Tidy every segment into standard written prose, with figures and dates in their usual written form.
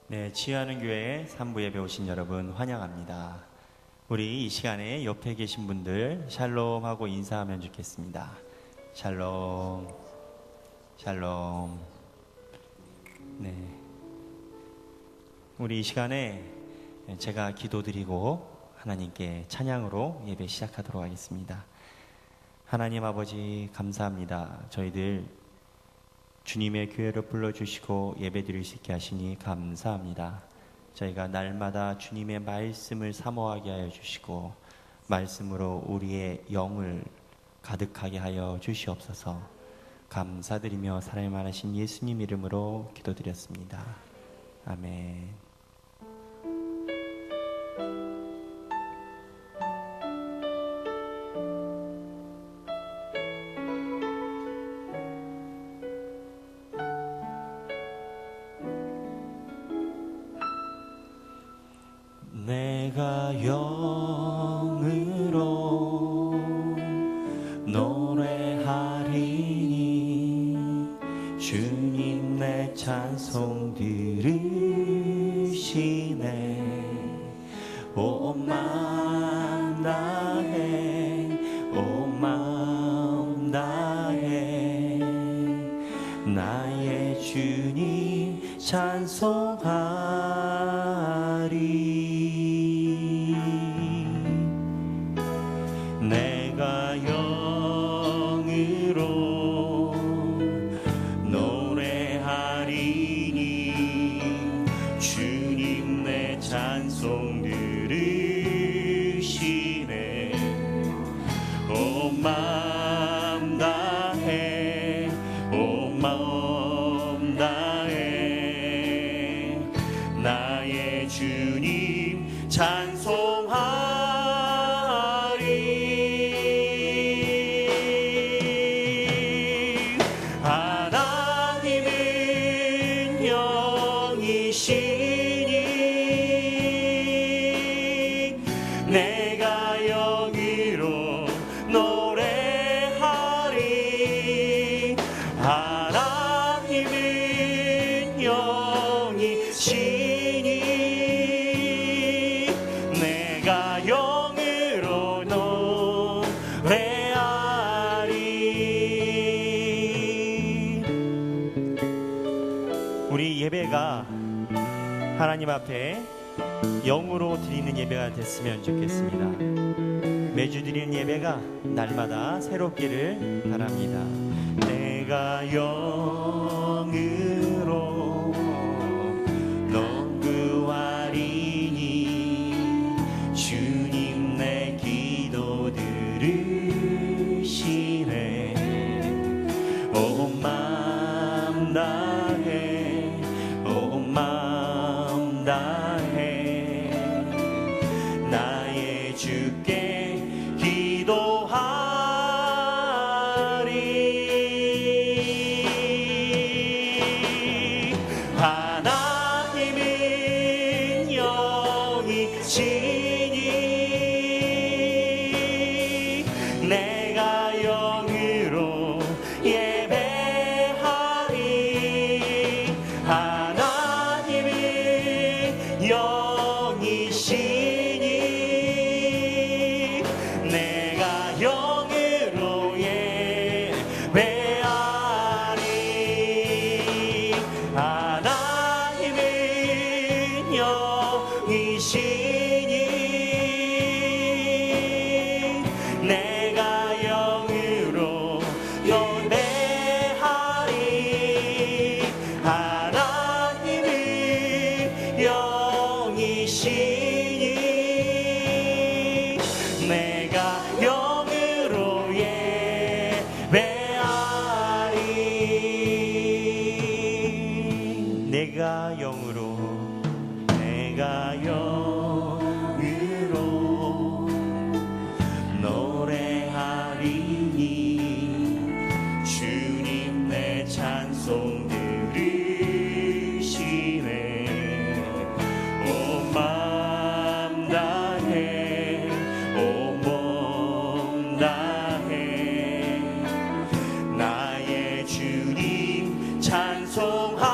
네, 치유하는 교회 3부 예배 오신 여러분 환영합니다. 우리 이 시간에 옆에 계신 분들 샬롬 하고 인사하면 좋겠습니다. 샬롬, 샬롬. 네, 우리 이 시간에 제가 기도드리고 하나님께 찬양으로 예배 시작하도록 하겠습니다. 하나님 아버지 감사합니다. 저희들 주님의 교회로 불러주시고 예배드릴 수 있게 하시니 감사합니다. 저희가 날마다 주님의 말씀을 사모하게 하여 주시고 말씀으로 우리의 영을 가득하게 하여 주시옵소서. 감사드리며 사랑이 많으신 예수님 이름으로 기도드렸습니다. 아멘. 내가 영으로 노래하리니 주님 내 찬송 들으시네. 온 마음 다해 온 마음 다해 나의 주님 찬송하리. 내가 영으로 노래하리니 주님 내 찬송 들으시네. 온 마음 다해 온 마음 다해 나의 주님 찬송하리. 하나님은 영이시니 내가 영으로 노래하리. 하나님은 영이시니 내가 영으로 노래하리. 우리 예배가 하나님 앞에 영으로 드리는 예배가 됐으면 좋겠습니다. 매주 드리는 예배가 날마다 새롭기를 바랍니다. 내가 영으로 농구하리니 주님 내 기도 들으시네. 온 마음 다해 온 마음 다해 나의 주께 기도하리. 하나님은 영이시니 내가 영으로 예배하리. 하나님은 영이시니 내가 영으로 예배하리. 하나님은 영이시니 내가 영으로 예배하리. 하나님은 영이시니 내가 영으로 예배하리. 내가 영으로 노래하리니 주님 내 찬송 들으시네. 온 마음 다해 온 몸 다해 나의 주님 찬송하리.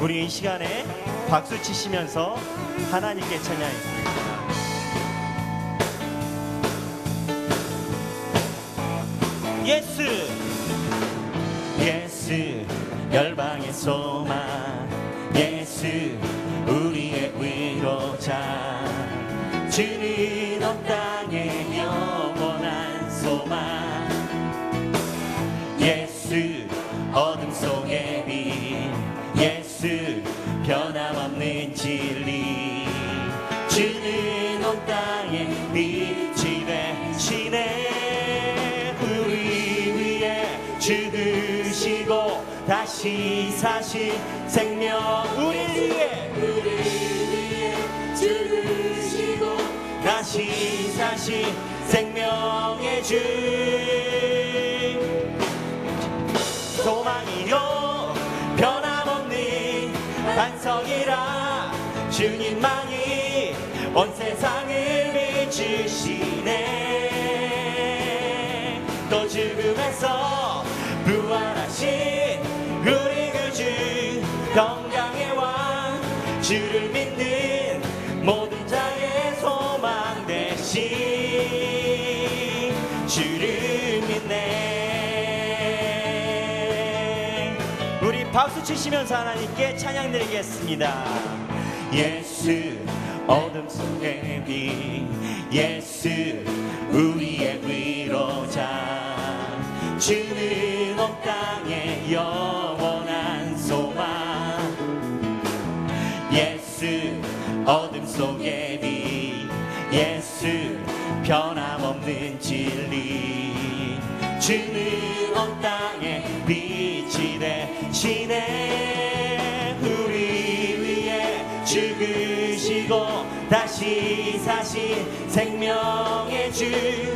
우리 이 시간에 박수 치시면서 하나님께 찬양했습니다. 예수 예수 열방의 소망 예수 우리의 위로자 주는 온 땅의 영원한 소망 예수 어둠 속의 빛 예수 변함없는 진리 주는 온 땅의 빛이 되시네 우리 위에 죽으시고 다시 사신 생명 우리 위에 죽으시고 다시 사신 생명의 주 소망이요 변함없는 반석이라 주님만이 온 세상을 비추시네 또 죽음에서 부활하신 우리 구주 평강의 왕 주를 믿는 모든 자의 소망 되신 주를 믿네 우리 박수 치시면서 하나님께 찬양 드리겠습니다. 예수 어둠 속의 빛 예수 우리의 위로자 주는 온 땅의 영원한 소망 예수 어둠 속의 빛 예수 변함없는 진리 주는 온 땅의 빛이 되시네 우리 위에 죽으시고 다시 사신 생명의 주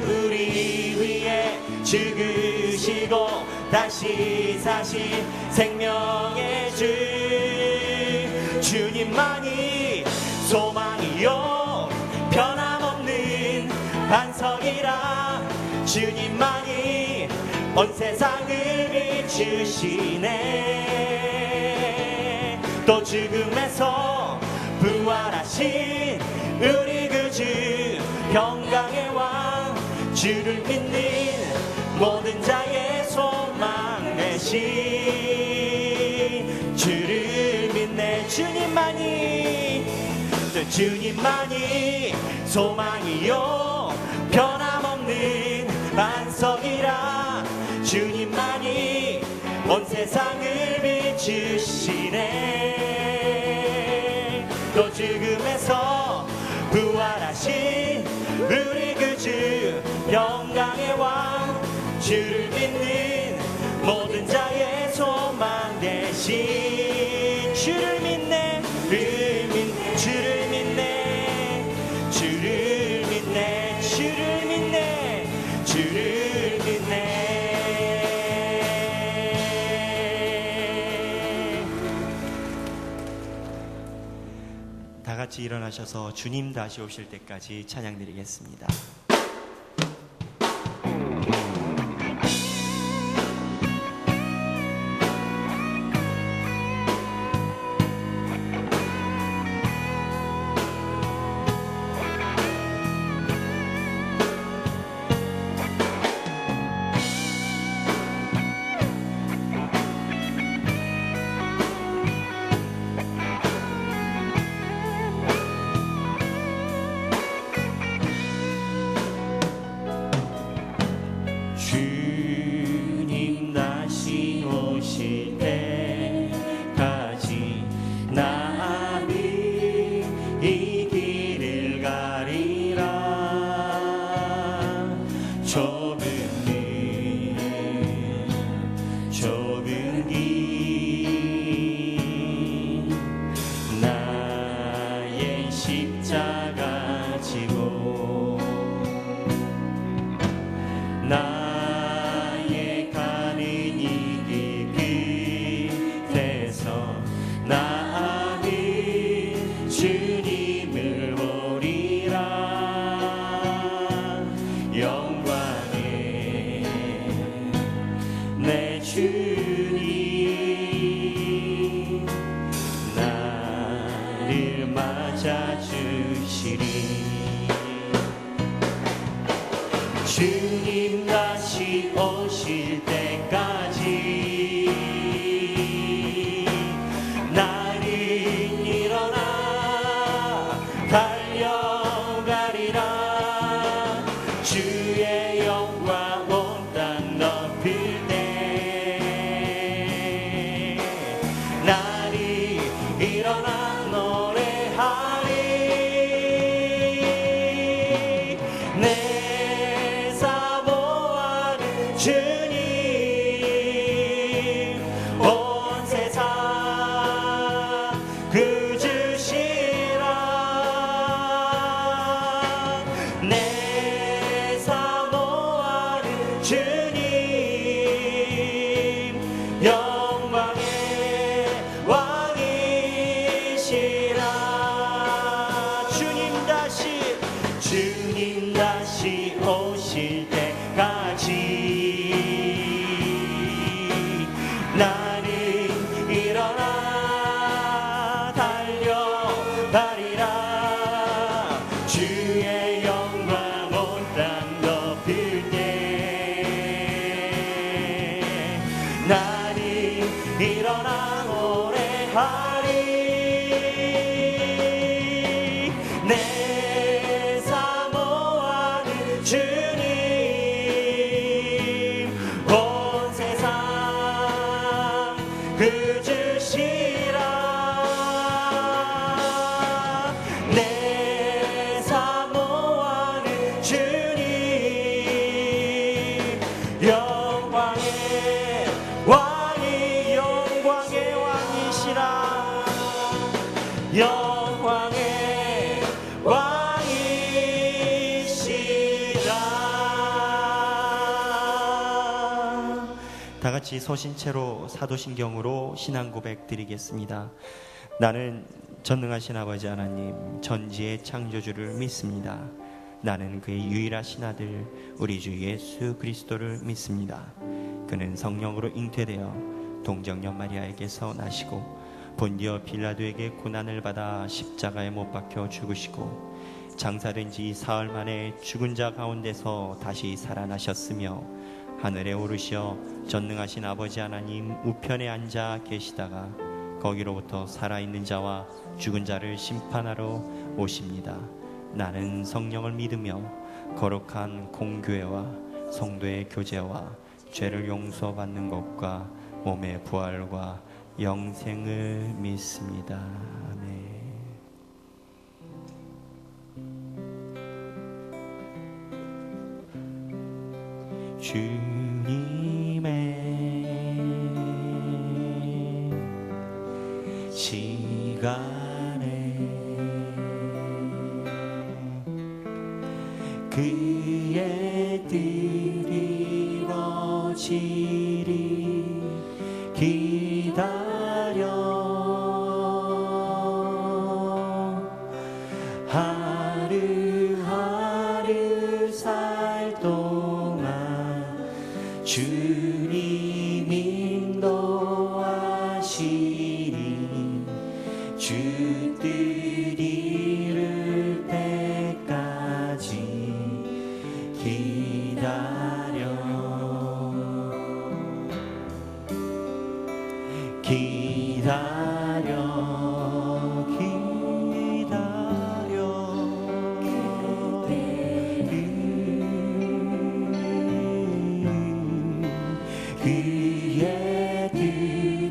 우리 위에 죽으시고 다시 사신 생명의 주 주님만이 소망이요 변함없는 반석이라 주님만이 온 세상을 비추시네 또 죽음에서 부활하신 우리 구주 평강의 왕 주를 믿는 모든 자의 소망 되신 주를 믿네 주님만이 소망이요 변함없는 반석이라 주님만이 온 세상을 비추시네 또 죽음에서 부활하신 우리 구주 영광의 왕 주를 믿는 모든 자의 소망 되신 주를 믿네 주를 믿네 주를 믿네 주를 믿네 주를 믿네 다 같이 일어나셔서 주님 다시 오실 때까지 찬양 드리겠습니다. 주님 다시 오실 때까지 나는 이 길을 가리라 좁은 길 나의 십자가 지고 나의 가는 이 길 끝에서 나는 주님을 보리라 영광의 내 주님 왕이시라 영광의 왕이시라. 다 같이 서신체로 사도신경으로 신앙 고백 드리겠습니다. 나는 전능하신 아버지 하나님 전지의 창조주를 믿습니다. 나는 그의 유일하신 아들 우리 주 예수 그리스도를 믿습니다. 그는 성령으로 잉태되어 동정녀 마리아에게서 나시고 본디오 빌라도에게 고난을 받아 십자가에 못 박혀 죽으시고 장사된 지 사흘 만에 죽은 자 가운데서 다시 살아나셨으며 하늘에 오르시어 전능하신 아버지 하나님 우편에 앉아 계시다가 거기로부터 살아있는 자와 죽은 자를 심판하러 오십니다. 나는 성령을 믿으며 거룩한 공교회와 성도의 교제와 죄를 용서받는 것과 몸의 부활과 영생을 믿습니다. 아멘. 주님의 시간에 그의 뜻이 이루어지리 기다려 하루하루 살 동안 주님 인도하시니 주 뜻 이룰 때까지 기다려 그의 뜻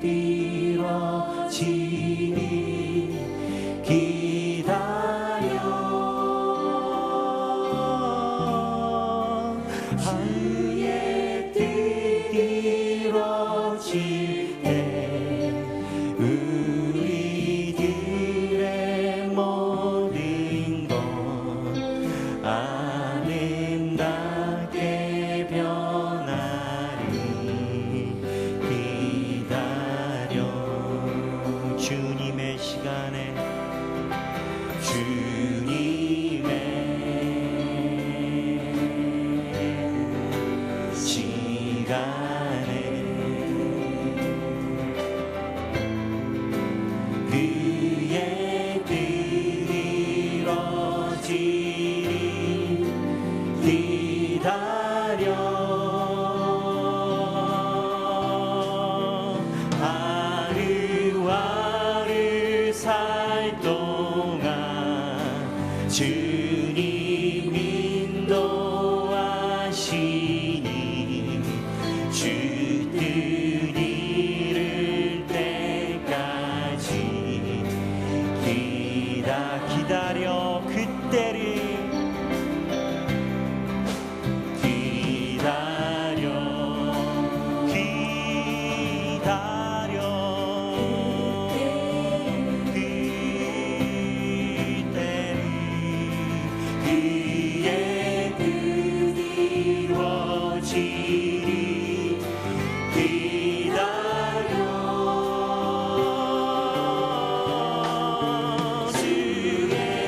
이루어지리 기다려 그의 뜻 이루어질 때 우리들의 모든 것 아름답게 변하리 기다려 주님의 시간에 주님의 시간에 그의 뜻 이루어지리 기다려 하루하루 살 동안 주님 인도하시니 주 뜻 이룰 때까지 기다려 그때를 기다려 그의 뜻 이루어지리 기다려 주의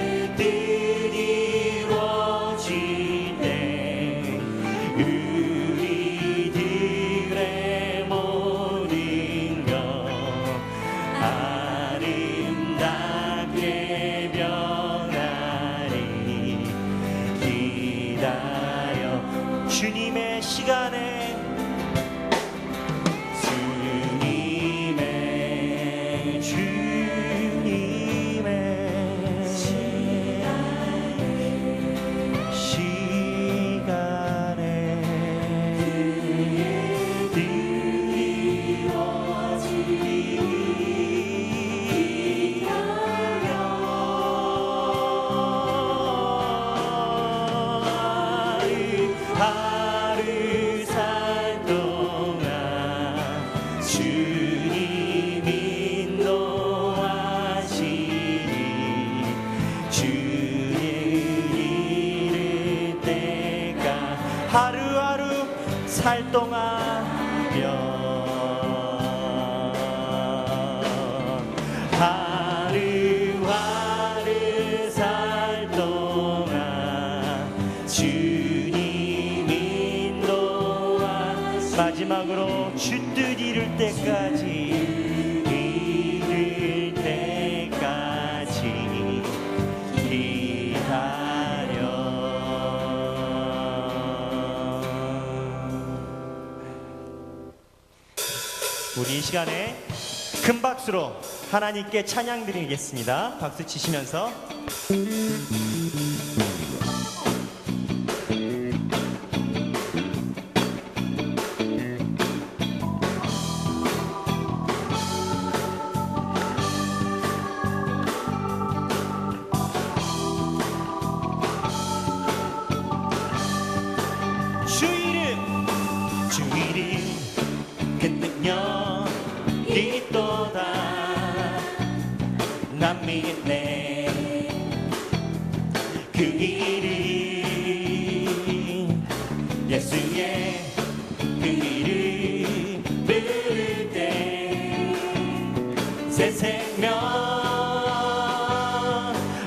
동안면 하루하루 살 동안 주님 인도와 마지막으로 주 뜻 이룰 때까지 우리 이 시간에 큰 박수로 하나님께 찬양 드리겠습니다. 박수 치시면서 주 이름 그 능력 있도다 난 믿네 그 이름 예수의 그 이름 부를 때 새 생명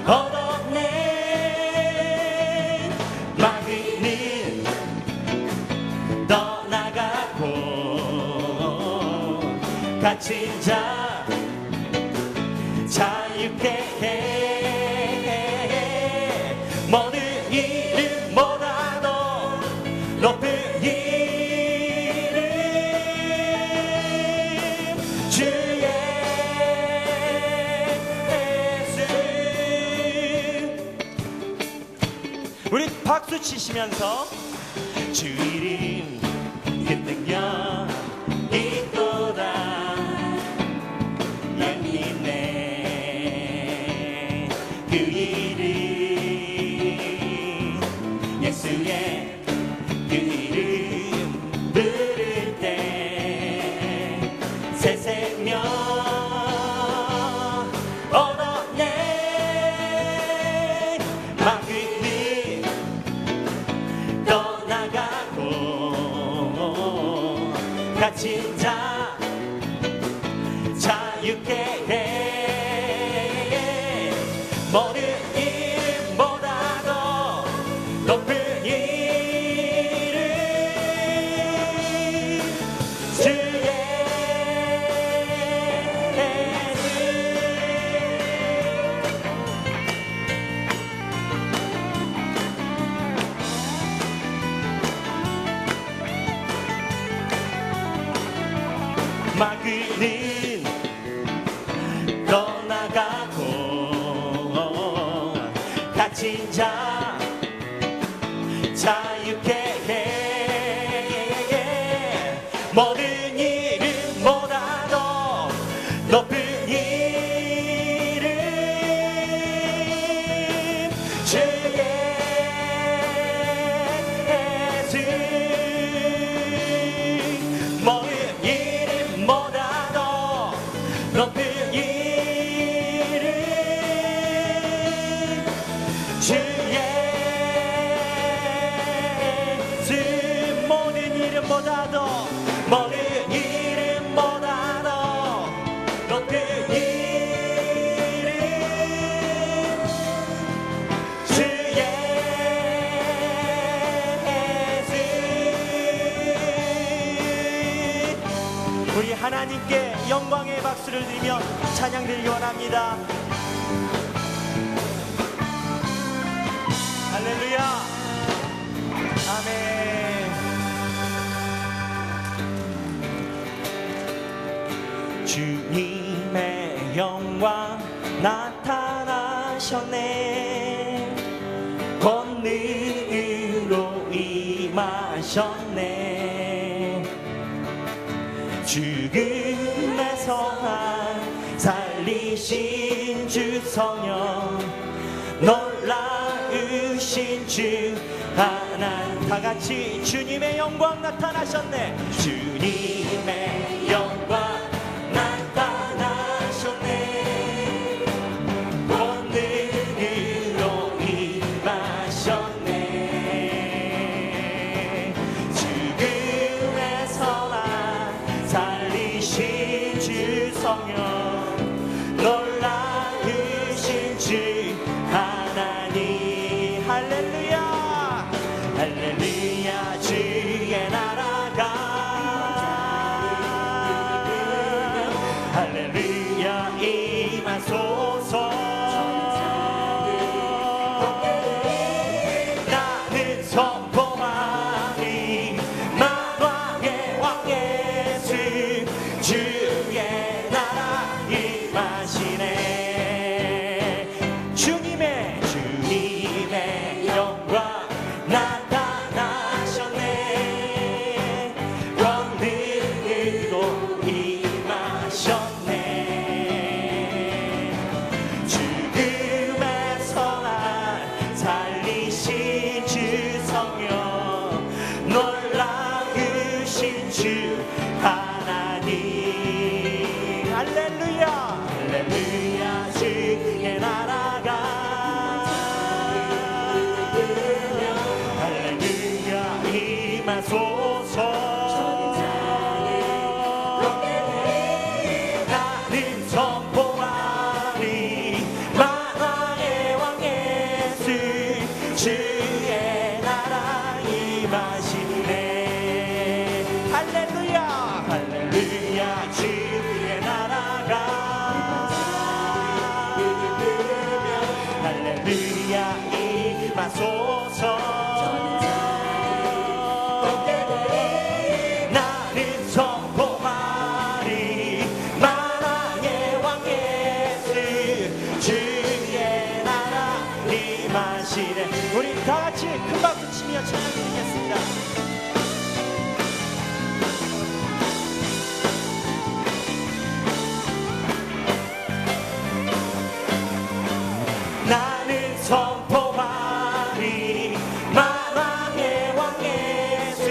얻었네 마귀는 떠나가고 갇힌 자 자유케 해 모든 이름보다도 높은 이름 주 예수 우리 박수 치시면서 주 이름 그 능력 있도다 그 이름 예수의 그 이름 부를 때 새 생명 얻었네 마귀는 떠나가고 갇힌 자 자유케 해 모든 이름보다도 높은 이름 주 예수 마귀는 떠나가고 갇힌 자 자유케 해 모든 이름보다도 높은 이름 주 예수 모든 이름보다도 높은 이름 주 예수 모든 이름보다도 모든 이름보다도 높은 이름 주 예수 우리 하나님께 영광의 박수를 드리며 찬양 드리기 원합니다. 할렐루야 아멘. 주님의 영광 나타나셨네 권능으로 임하셨네 죽음에서 살리신 주 성령 놀라우신 주 하나님 다같이 주님의 영광 나타나셨네 주님의 영광 나타나셨네 권능으로 임하셨네 죽음에서 임하소서. 나는 선포하리 만왕의 왕 예수 주의 나라 임하시네. 주님의 영광 나타나셨네. 권능으로 임하셨네. 죽음에서 날 살리신 주 성령 놀라우신 주 하나님. 할렐루야 할렐루야. 주의 나라가 할렐루야 임하소서. 나는 선포하리 만왕의 왕 예수 주의 나라 임하시네. 할렐루야 할렐루야. 주의 나라가 할렐루야 임하소서. 나는 선포하리 만왕의 왕 예수 주의 나라 임하시네. 우리 다같이 큰 박수 치며 찬양드리겠습니다. 나는 선포하리 만왕의 왕 예수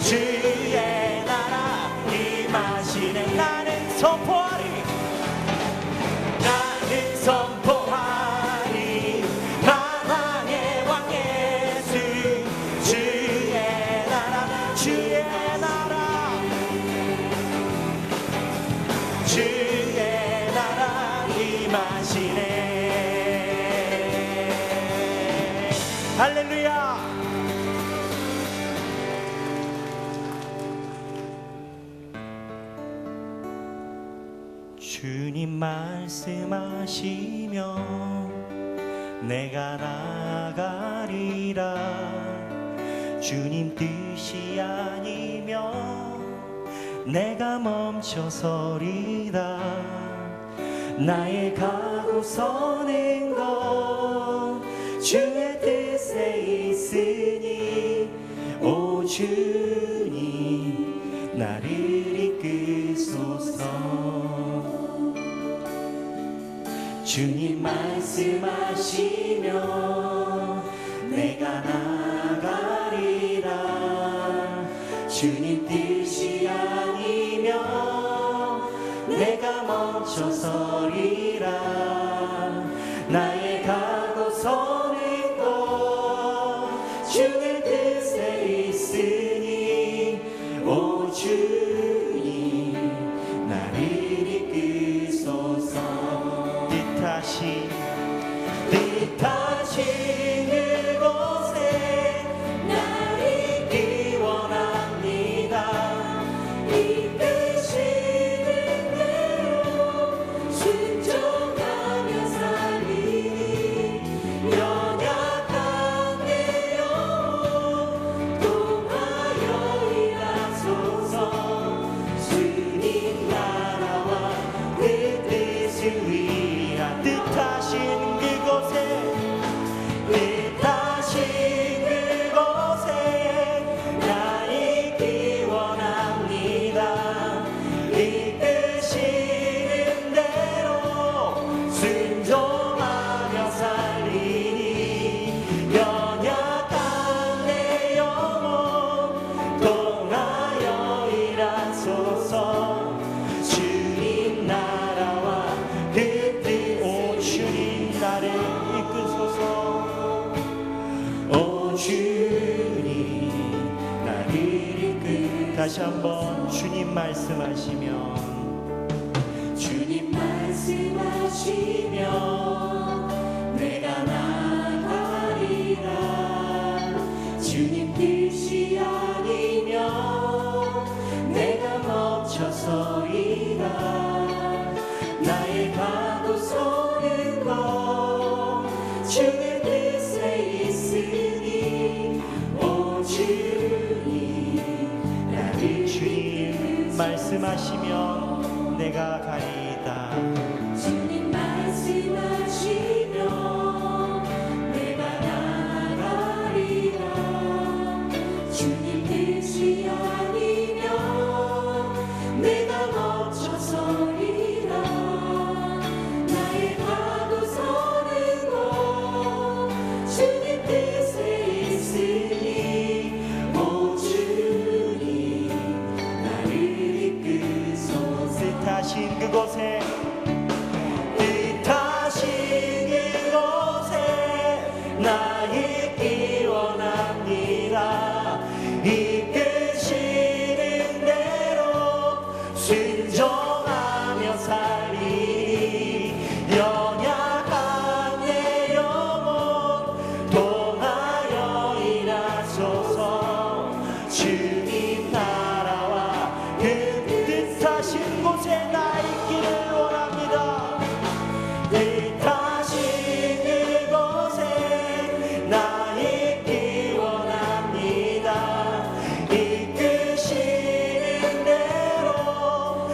주의 나라 임하시네. 나는 선포하리 나는 선포하리 만왕의 왕 예수 주의 나라 주의 나라 주의 나라 임하시네. 할렐루야. 주님 말씀하시며 내가 나가리라. 주님 뜻이 아니면 내가 멈춰서리라. 나의 가고 서는 것 주의 뜻에 있으니 오 주님 나를 이끄소서. 주님 말씀하시며 내가 나가리라. 주님 뜻이 아니면 내가 멈춰서리라. 나의 가고 서는 곳 주의 뜻에 있으니 오 주님 나를 이끄소서. 뜻하신 그곳에 나를 있기 원합니다. 이끄시는 대로 순종하며 살리니 연약한 내 영혼 통하여 일하소서. 주님 나라와 그 뜻을 위하여 뜻하신 그곳에 나 있기 원합니다. 이끄시는 대로 순종하며 살리니 연약한 내 영혼 통하여 일하소서. 주님 나라와 그 뜻 오 주님 나를 이끄소서. 오 주님 나를 이끌. 다시 한번 주님 말씀하시며 주님 말씀하시며 내가 나가리라. 주님 뜻이 아니면 내가 멈춰서리라. 나의 가고 내가 가리이다. 주님 말씀하시며 내가 나아가리라. 주님 뜻이 아니면 내가 멈춰서리라. 나의 가고 서는 곳 주님 뜻에 있으니 오 주님 나를 이끄소서. 뜻하신 그곳에 나 있기 원합니다. 이끄시는 대로 순종하며 살리. 연약한 내 영혼 통하여 일하소서. 주님 나라와 그 뜻하신 곳에 나 있기를 원합니다. 뜻하신 그곳에 나 있기 원합니다. 이끄시는 대로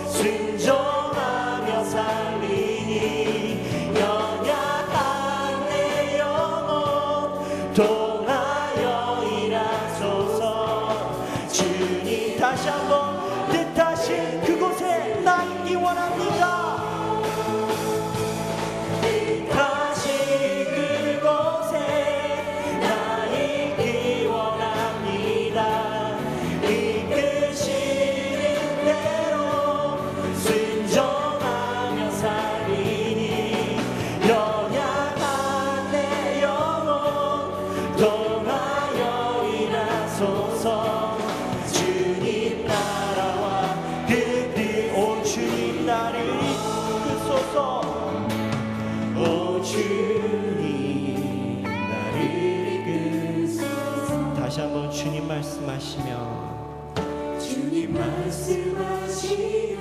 순종하며 살리니. 연약한 내 영혼 통하여 일하소서. 주님 다시 한번 뜻하신 그곳에 나 있기 원합니다. 주님 나라와 그 뜻, 오 주님 나를 이끄소서. 오 주님 나를 이끄소서. 다시 한번 주님 말씀하시며 주님 말씀하시며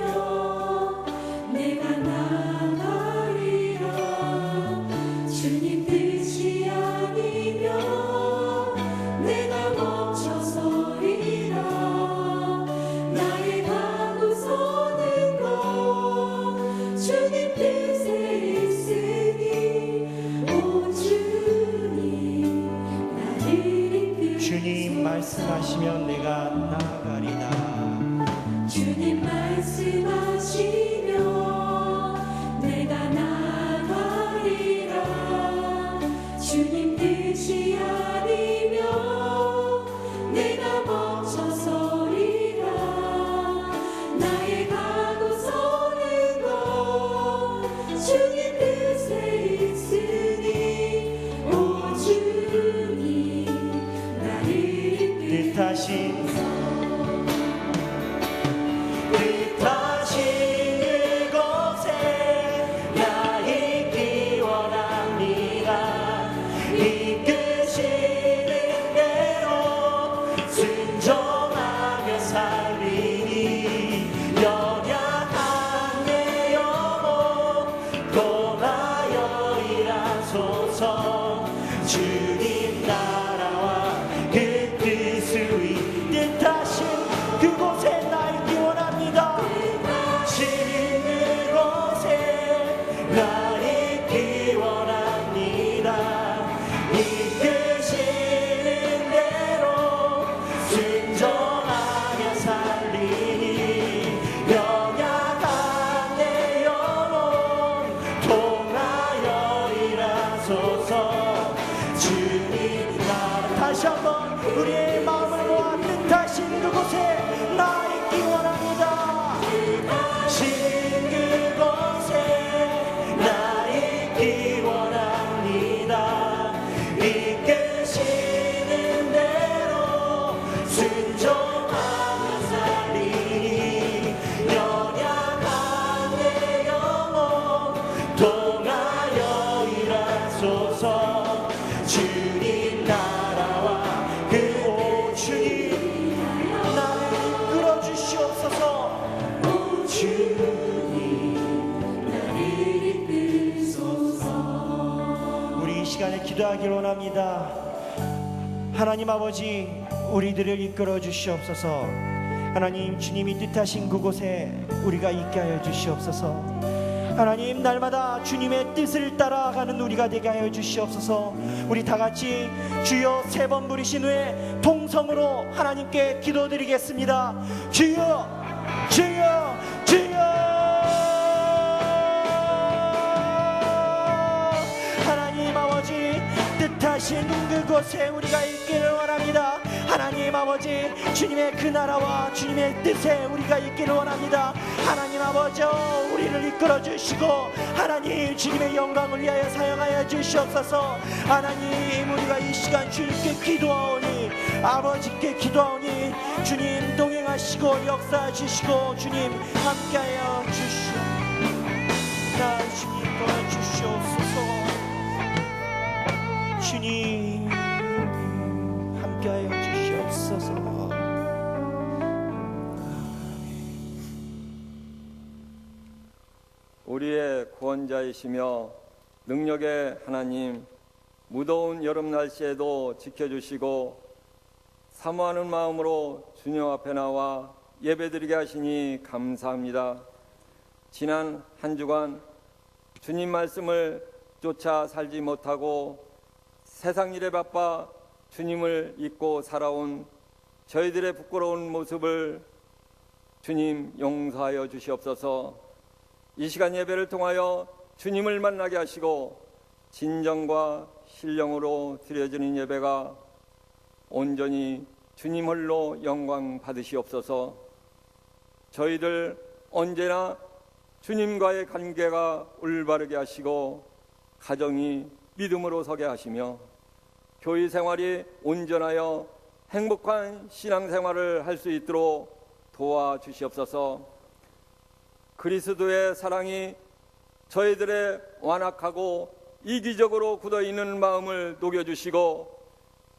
내가 나가리라. 주님 뜻이 아니면 내가 멈춰서리라. 나의 가고 서는 곳 주님 뜻에 있으니 오 주님 나를 이끄소서. 주님 말씀하시면 내가 나아가리다. 주님 말씀하시며 내가 나가리라. 주님 뜻이 아니면 내가 멈춰서리라. 나의 가고 서는 곳 주님 뜻에 있으니 오 주님 나를 이끄소서. 뜻하신 그곳에 나 있기 원합니다. 이끄시는 대로 순종하며 살리니. 연약한 내 영혼 통하여 일하소서. 주님 나라와 그 뜻을 위 뜻하신 그곳에 나 있기 원합니다. 나 있기 원합니다. 이끄시는 대로 순종하며 살리니. 연약한 내 영혼 통하여 일하소서. 주님 나라. 다시 한번 우리의 마음을 모아 뜻하신 그곳에 나 있기 원합니다. 이끄시는 대로 순종하며 살리니. 연약한 내 영혼 통하여 일하소서. 주님 나라와 그 오 주님 나를 이끌어 주시옵소서. 오 주님 나를 이끌소서. 우리 이 시간에 기도하기를 원합니다. 하나님 아버지, 우리들을 이끌어 주시옵소서. 하나님, 주님이 뜻하신 그곳에 우리가 있게 하여 주시옵소서. 하나님, 날마다 주님의 뜻을 따라가는 우리가 되게 하여 주시옵소서. 우리 다 같이 주여 3번 부르신 후에 통성으로 하나님께 기도드리겠습니다. 주여, 주여, 주여. 하나님 아버지, 뜻하신 그곳에 우리가 있기를 원합니다. 하나님 아버지, 주님의 그 나라와 주님의 뜻에 우리가 있기를 원합니다. 하나님 아버지, 우리를 이끌어 주시고 하나님, 주님의 영광을 위하여 사용하여 주시옵소서. 하나님, 우리가 이 시간 주님께 기도하오니, 아버지께 기도하오니 주님 동행하시고 역사하시고 주님 함께하여 주시옵소서. 주님 도와주시옵소서. 주님 함께하여 주시옵소서. 우리의 구원자이시며 능력의 하나님, 무더운 여름 날씨에도 지켜주시고 사모하는 마음으로 주님 앞에 나와 예배드리게 하시니 감사합니다. 지난 한 주간 주님 말씀을 쫓아 살지 못하고 세상 일에 바빠 주님을 잊고 살아온 저희들의 부끄러운 모습을 주님 용서하여 주시옵소서. 이 시간 예배를 통하여 주님을 만나게 하시고 진정과 신령으로 드려지는 예배가 온전히 주님 홀로 영광 받으시옵소서. 저희들 언제나 주님과의 관계가 올바르게 하시고 가정이 믿음으로 서게 하시며 교회 생활이 온전하여 행복한 신앙생활을 할 수 있도록 도와주시옵소서. 그리스도의 사랑이 저희들의 완악하고 이기적으로 굳어있는 마음을 녹여주시고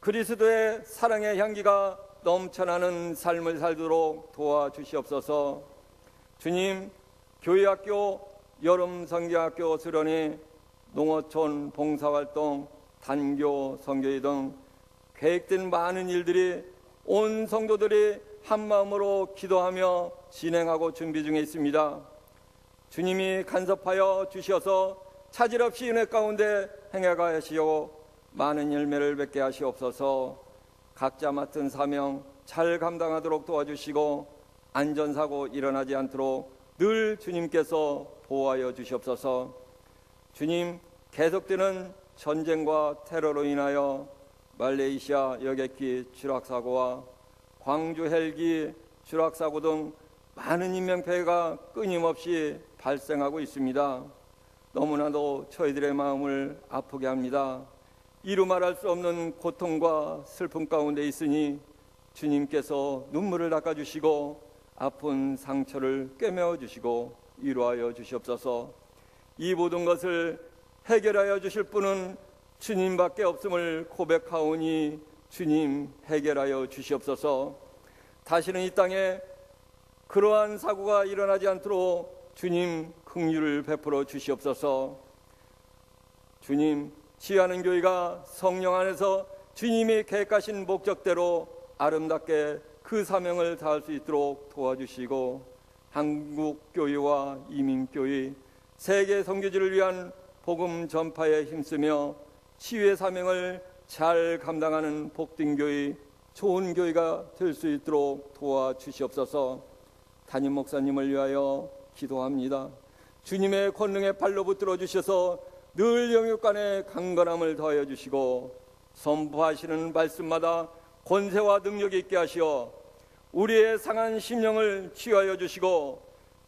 그리스도의 사랑의 향기가 넘쳐나는 삶을 살도록 도와주시옵소서. 주님, 교회학교, 여름성경학교 수련회, 농어촌 봉사활동, 단교, 선교회 등 계획된 많은 일들이 온 성도들이 한마음으로 기도하며 진행하고 준비 중에 있습니다. 주님이 간섭하여 주셔서 차질 없이 은혜 가운데 행해가 하시오 많은 열매를 맺게 하시옵소서. 각자 맡은 사명 잘 감당하도록 도와주시고 안전사고 일어나지 않도록 늘 주님께서 보호하여 주시옵소서. 주님, 계속되는 전쟁과 테러로 인하여 말레이시아 여객기 추락사고와 광주 헬기 추락사고 등 많은 인명피해가 끊임없이 발생하고 있습니다. 너무나도 저희들의 마음을 아프게 합니다. 이루 말할 수 없는 고통과 슬픔 가운데 있으니 주님께서 눈물을 닦아주시고 아픈 상처를 꿰매어 주시고 위로하여 주시옵소서. 이 모든 것을 해결하여 주실 분은 주님밖에 없음을 고백하오니 주님 해결하여 주시옵소서. 다시는 이 땅에 그러한 사고가 일어나지 않도록 주님 긍휼을 베풀어 주시옵소서. 주님, 지하는 교회가 성령 안에서 주님이 계획하신 목적대로 아름답게 그 사명을 다할 수 있도록 도와주시고 한국교회와 이민교회, 세계 선교지를 위한 복음 전파에 힘쓰며 치유의 사명을 잘 감당하는 복된 교회, 좋은 교회가 될 수 있도록 도와주시옵소서. 담임 목사님을 위하여 기도합니다. 주님의 권능의 발로 붙들어 주셔서 늘 영육간에 강건함을 더하여 주시고 선포하시는 말씀마다 권세와 능력이 있게 하시어 우리의 상한 심령을 치유하여 주시고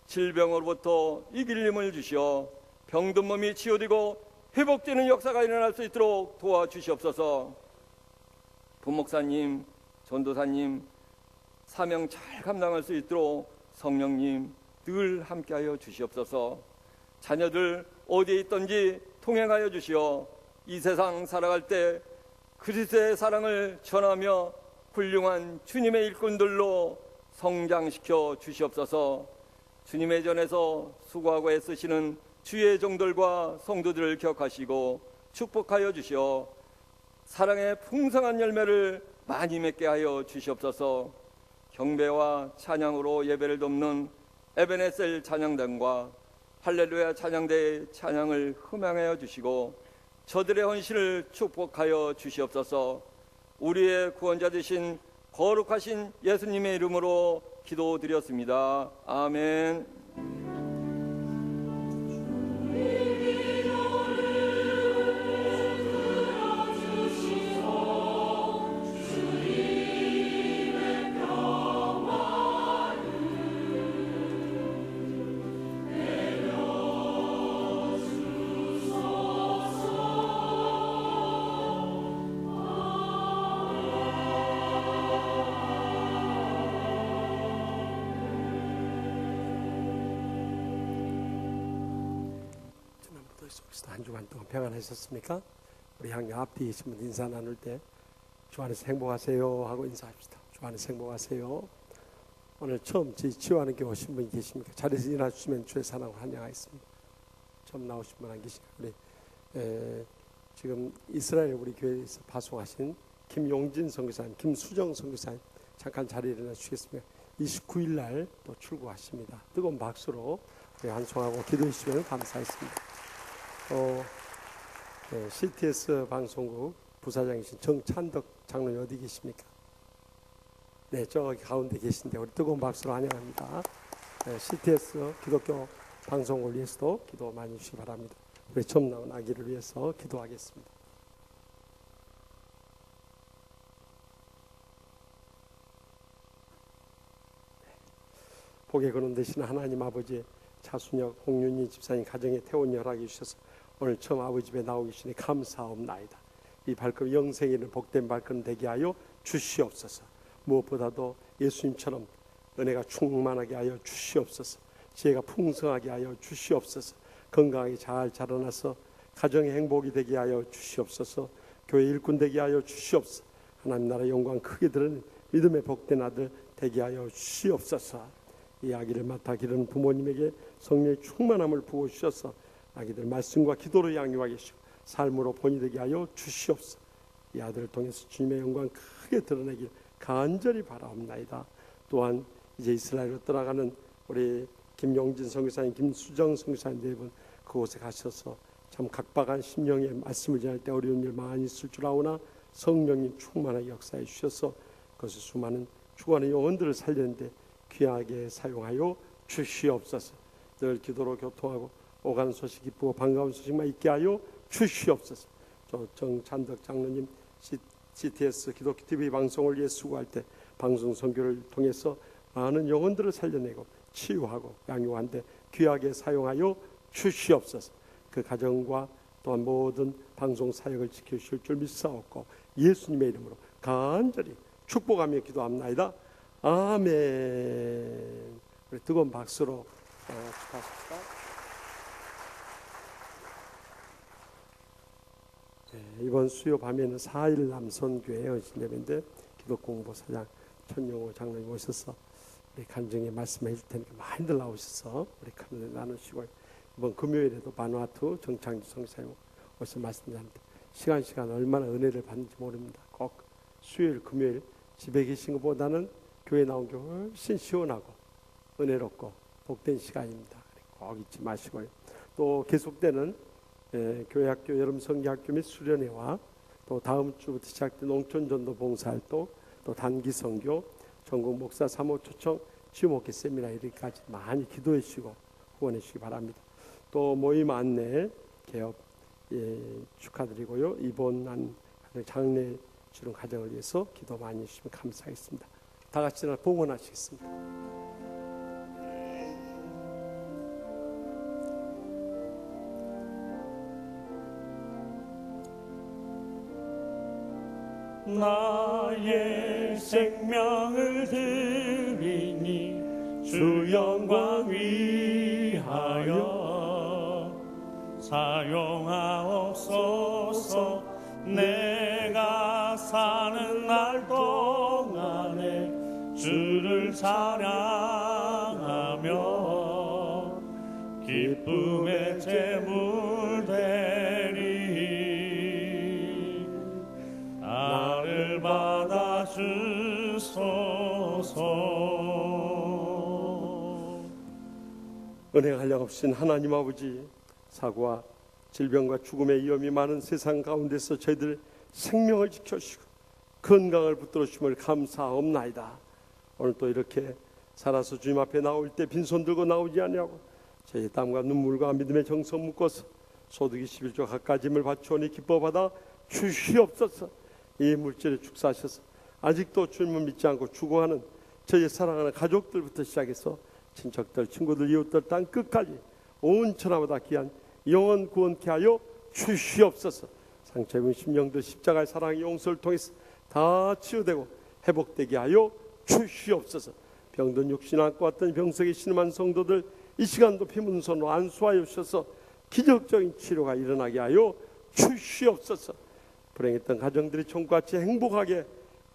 질병으로부터 이길 힘을 주시어 병든 몸이 치유되고 회복되는 역사가 일어날 수 있도록 도와주시옵소서. 부목사님, 전도사님 사명 잘 감당할 수 있도록 성령님 늘 함께하여 주시옵소서. 자녀들 어디에 있든지 통행하여 주시어 이 세상 살아갈 때 그리스도의 사랑을 전하며 훌륭한 주님의 일꾼들로 성장시켜 주시옵소서. 주님의 전에서 수고하고 애쓰시는 주의 종들과 성도들을 기억하시고 축복하여 주시어 사랑의 풍성한 열매를 많이 맺게 하여 주시옵소서. 경배와 찬양으로 예배를 돕는 에베네셀 찬양단과 할렐루야 찬양대의 찬양을 흠양하여 주시고 저들의 헌신을 축복하여 주시옵소서. 우리의 구원자 되신 거룩하신 예수님의 이름으로 기도드렸습니다. 아멘. 속에서 한 주간 동안 평안하셨습니까? 우리 향유 앞뒤 계신 분 인사 나눌 때 주 안에서 행복하세요 하고 인사합시다. 주 안에서 행복하세요. 오늘 처음 치유하는 게 오신 분이 계십니까? 자리에서 일어나주시면 주의 사랑을 환영하겠습니다. 처음 나오신 분 안 계십니까? 우리 지금 이스라엘 우리 교회에서 파송하신 김용진 선교사님, 김수정 선교사님 잠깐 자리에 일어나 주시겠습니까? 29일 날 또 출국하십니다. 뜨거운 박수로 우리 환송하고 기도해 주시면 감사하겠습니다. CTS 방송국 부사장이신 정찬덕 장로님 어디 계십니까? 네, 저기 가운데 계신데 우리 뜨거운 박수로 환영합니다. CTS 기독교 방송국을 위해서도 기도 많이 주시기 바랍니다. 우리 처음 나온 아기를 위해서 기도하겠습니다. 복의 근원 되시는 하나님 아버지, 차순혁, 홍윤희 집사님 가정에 태원 열하게 주셔서 오늘 처음 아버지 집에 나오기 주시니 감사옵나이다. 이 발걸음 영생에 이르는 복된 발걸음 되게 하여 주시옵소서. 무엇보다도 예수님처럼 은혜가 충만하게 하여 주시옵소서. 지혜가 풍성하게 하여 주시옵소서. 건강하게 잘 자라나서 가정의 행복이 되게 하여 주시옵소서. 교회 일꾼 되게 하여 주시옵소서. 하나님 나라 영광 크게 드러낸 믿음의 복된 아들 되게 하여 주시옵소서. 이 아기를 맡아 기르는 부모님에게 성령의 충만함을 부어주셔서 아기들 말씀과 기도로 양육하게 하시고 삶으로 본이 되게 하여 주시옵소서. 이 아들을 통해서 주님의 영광 크게 드러내길 간절히 바라옵나이다. 또한 이제 이스라엘로 떠나가는 우리 김용진 선교사님, 김수정 선교사님 네 분 그곳에 가셔서 참 각박한 심령의 말씀을 전할 때 어려운 일 많이 있을 줄 아오나 성령님 충만하게 역사해 주셔서 그것을 수많은 죽어가는 영혼들을 살리는데 귀하게 사용하여 주시옵소서. 늘 기도로 교통하고 오가는 소식 기쁘고 반가운 소식만 있게 하여 주시옵소서. 저 정찬덕 장로님 CTS 기독교 TV 방송을 위해 수고할 때 방송 선교를 통해서 많은 영혼들을 살려내고 치유하고 양육하는데 귀하게 사용하여 주시옵소서. 그 가정과 또한 모든 방송 사역을 지켜주실 줄 믿사옵고 예수님의 이름으로 간절히 축복하며 기도합나이다. 아멘. 우리 뜨거운 박수로 축하합시다. 네, 이번 수요 밤에는 4일 남선교회 헌신예배인데 기독공보사장 천용호 장로님 오셔서 우리 간증에 말씀해 줄 테니까 많이들 나오셔서 우리 카메라 나누시고 이번 금요일에도 바누아투 정창주 성사님 오셔서 말씀드렸는데 시간 얼마나 은혜를 받는지 모릅니다. 꼭 수요일 금요일 집에 계신 것보다는 교회 나온 게 훨씬 시원하고 은혜롭고 복된 시간입니다. 꼭 잊지 마시고요. 또 계속되는 교회학교 여름 성기학교 및 수련회와 또 다음 주부터 시작된 농촌전도 봉사활동 또 단기 선교 전국 목사 3호 초청 치유목회 세미나 이렇게까지 많이 기도해 주시고 후원해 주시기 바랍니다. 또 모임 안내 개업 축하드리고요. 입원한 장례 주는 가정을 위해서 기도 많이 해주시면 감사하겠습니다. 다 같이 봉헌하시겠습니다. 나의 생명을 드리니 주 영광 위하여 사용하옵소서. 내가 사는 날 동안에 주를 찬양하며 기쁨의 제물 되리. 나를 받아 주소서. 하옵소서. 은혜 한량없으신 하나님 아버지, 사고와 질병과 죽음의 위험이 많은 세상 가운데서 저희들 생명을 지켜주시고 건강을 붙들어 주심을 감사옵나이다. 오늘 또 이렇게 살아서 주님 앞에 나올 때 빈손 들고 나오지 아니하고 저희 땀과 눈물과 믿음의 정성 묶어서 소득이 11조 갖가짐을 바치오니 기뻐 받아 주시옵소서. 이 물질에 축사하셔서 아직도 주님을 믿지 않고 죽어가는 저희 사랑하는 가족들부터 시작해서 친척들, 친구들, 이웃들 땅 끝까지 온 천하보다 귀한 영원 구원케 하여 주시옵소서. 상처 입은 심령들 십자가의 사랑의 용서를 통해서 다 치유되고 회복되게 하여 주시옵소서. 병든 육신 안고 왔던 병석에 신음한 성도들 이 시간도 피문선으로 안수하여 주셔서 기적적인 치료가 일어나게 하여 주시옵소서. 불행했던 가정들이 총같이 행복하게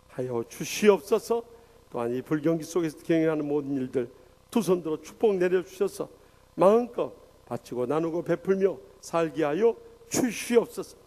하여 주시옵소서. 또한 이 불경기 속에서 경영하는 모든 일들 두 손 들어 축복 내려주셔서 마음껏 바치고 나누고 베풀며 살게 하여 주시옵소서.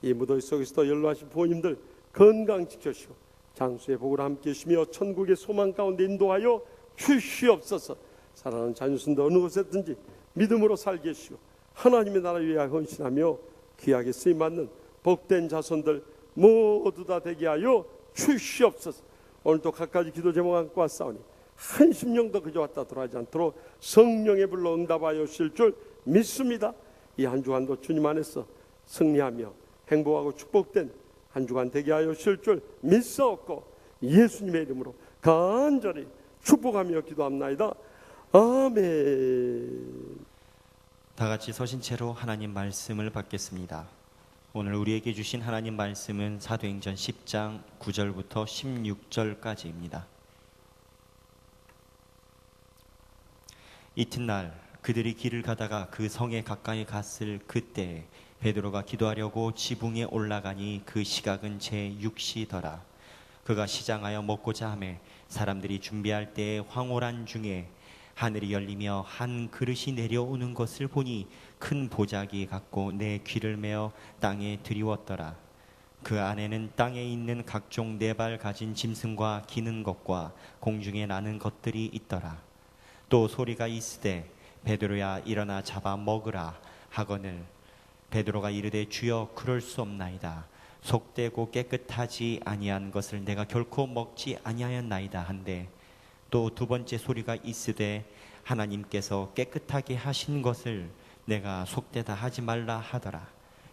이 무더위 속에서도 연로하신 부모님들 건강 지켜주시고 장수의 복을 함께 주시며 천국의 소망 가운데 인도하여 주시옵소서. 사랑하는 자녀순도 어느 곳에든지 믿음으로 살게 해주시고 하나님의 나라 위하여 헌신하며 귀하게 쓰임받는 복된 자손들 모두 다 되게 하여 주시옵소서. 오늘도 각가지 기도 제목 안고 왔사오니 한 심령도 그저 왔다 돌아가지 않도록 성령의 불로 응답하여 주실 줄 믿습니다. 이 한 주간도 주님 안에서 승리하며 행복하고 축복된 한 주간 되게 하여 주실 줄 믿사옵고 예수님의 이름으로 간절히 축복하며 기도합나이다. 아멘. 다 같이 서신 채로 하나님 말씀을 받겠습니다. 오늘 우리에게 주신 하나님 말씀은 사도행전 10장 9절부터 16절까지입니다. 이튿날 그들이 길을 가다가 그 성에 가까이 갔을 그때 베드로가 기도하려고 지붕에 올라가니 그 시각은 제6시더라. 그가 시장하여 먹고자 하매 사람들이 준비할 때에 황홀한 중에 하늘이 열리며 한 그릇이 내려오는 것을 보니 큰 보자기 같고 내 귀를 메어 땅에 들이웠더라. 그 안에는 땅에 있는 각종 네 발 가진 짐승과 기는 것과 공중에 나는 것들이 있더라. 또 소리가 있으되 베드로야 일어나 잡아 먹으라 하거늘 베드로가 이르되 주여 그럴 수 없나이다. 속되고 깨끗하지 아니한 것을 내가 결코 먹지 아니하였나이다 한데 또 두 번째 소리가 있으되 하나님께서 깨끗하게 하신 것을 내가 속되다 하지 말라 하더라.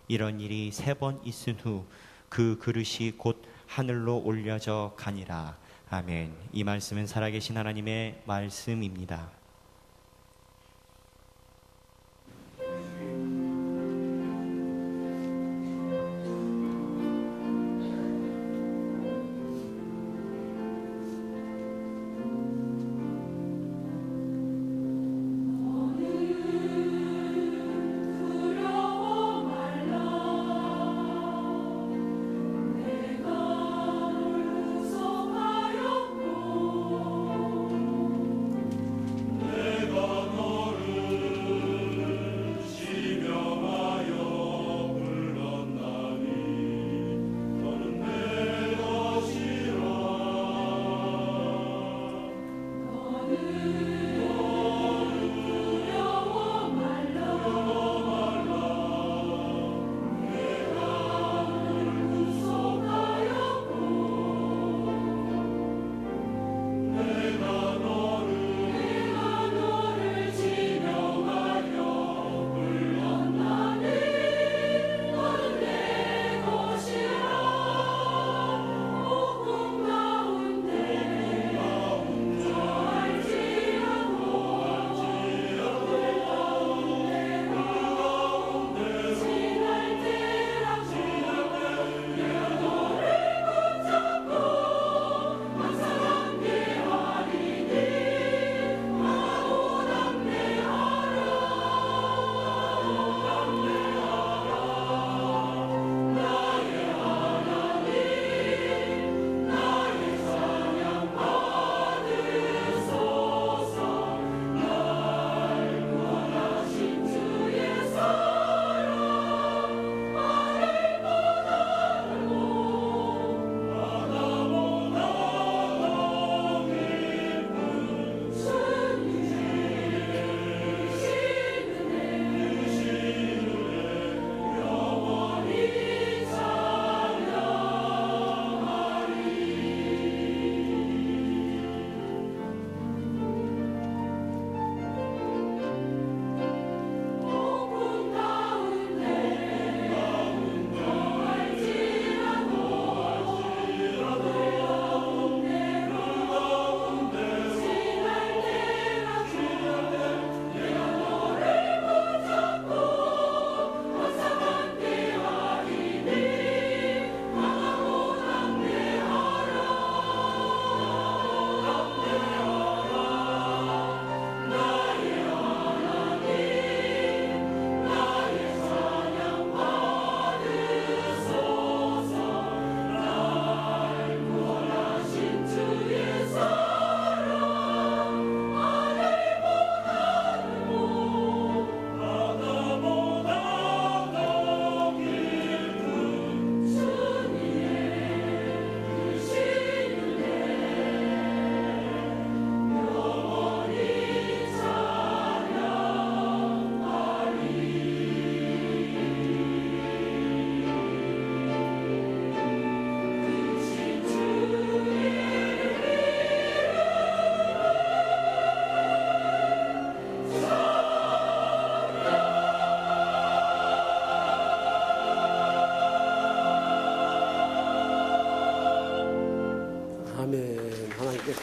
이런 일이 3번 있은 후 그 그릇이 곧 하늘로 올려져 가니라. 아멘. 이 말씀은 살아계신 하나님의 말씀입니다.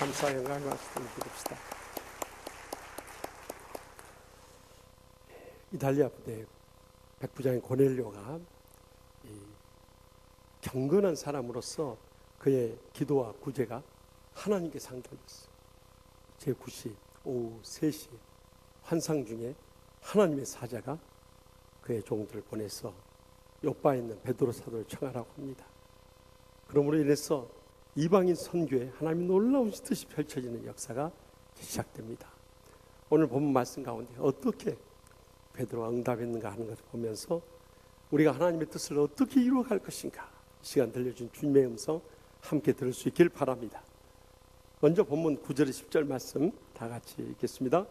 감사 영광의 말씀을 드립시다. 이탈리아 부대 백부장인 고넬료가 경건한 사람으로서 그의 기도와 구제가 하나님께 상달됐어요. 제9시 오후 3시 환상 중에 하나님의 사자가 그의 종들을 보내서 요바에 있는 베드로 사도를 청하라고 합니다. 그러므로 인해서 이방인 선교에 하나님의 놀라운 뜻이 펼쳐지는 역사가 시작됩니다. 오늘 본문 말씀 가운데 어떻게 베드로가 응답했는가 하는 것을 보면서 우리가 하나님의 뜻을 어떻게 이루어갈 것인가, 이 시간 들려준 주님의 음성 함께 들을 수 있길 바랍니다. 먼저 본문 9절 10절 말씀 다 같이 읽겠습니다.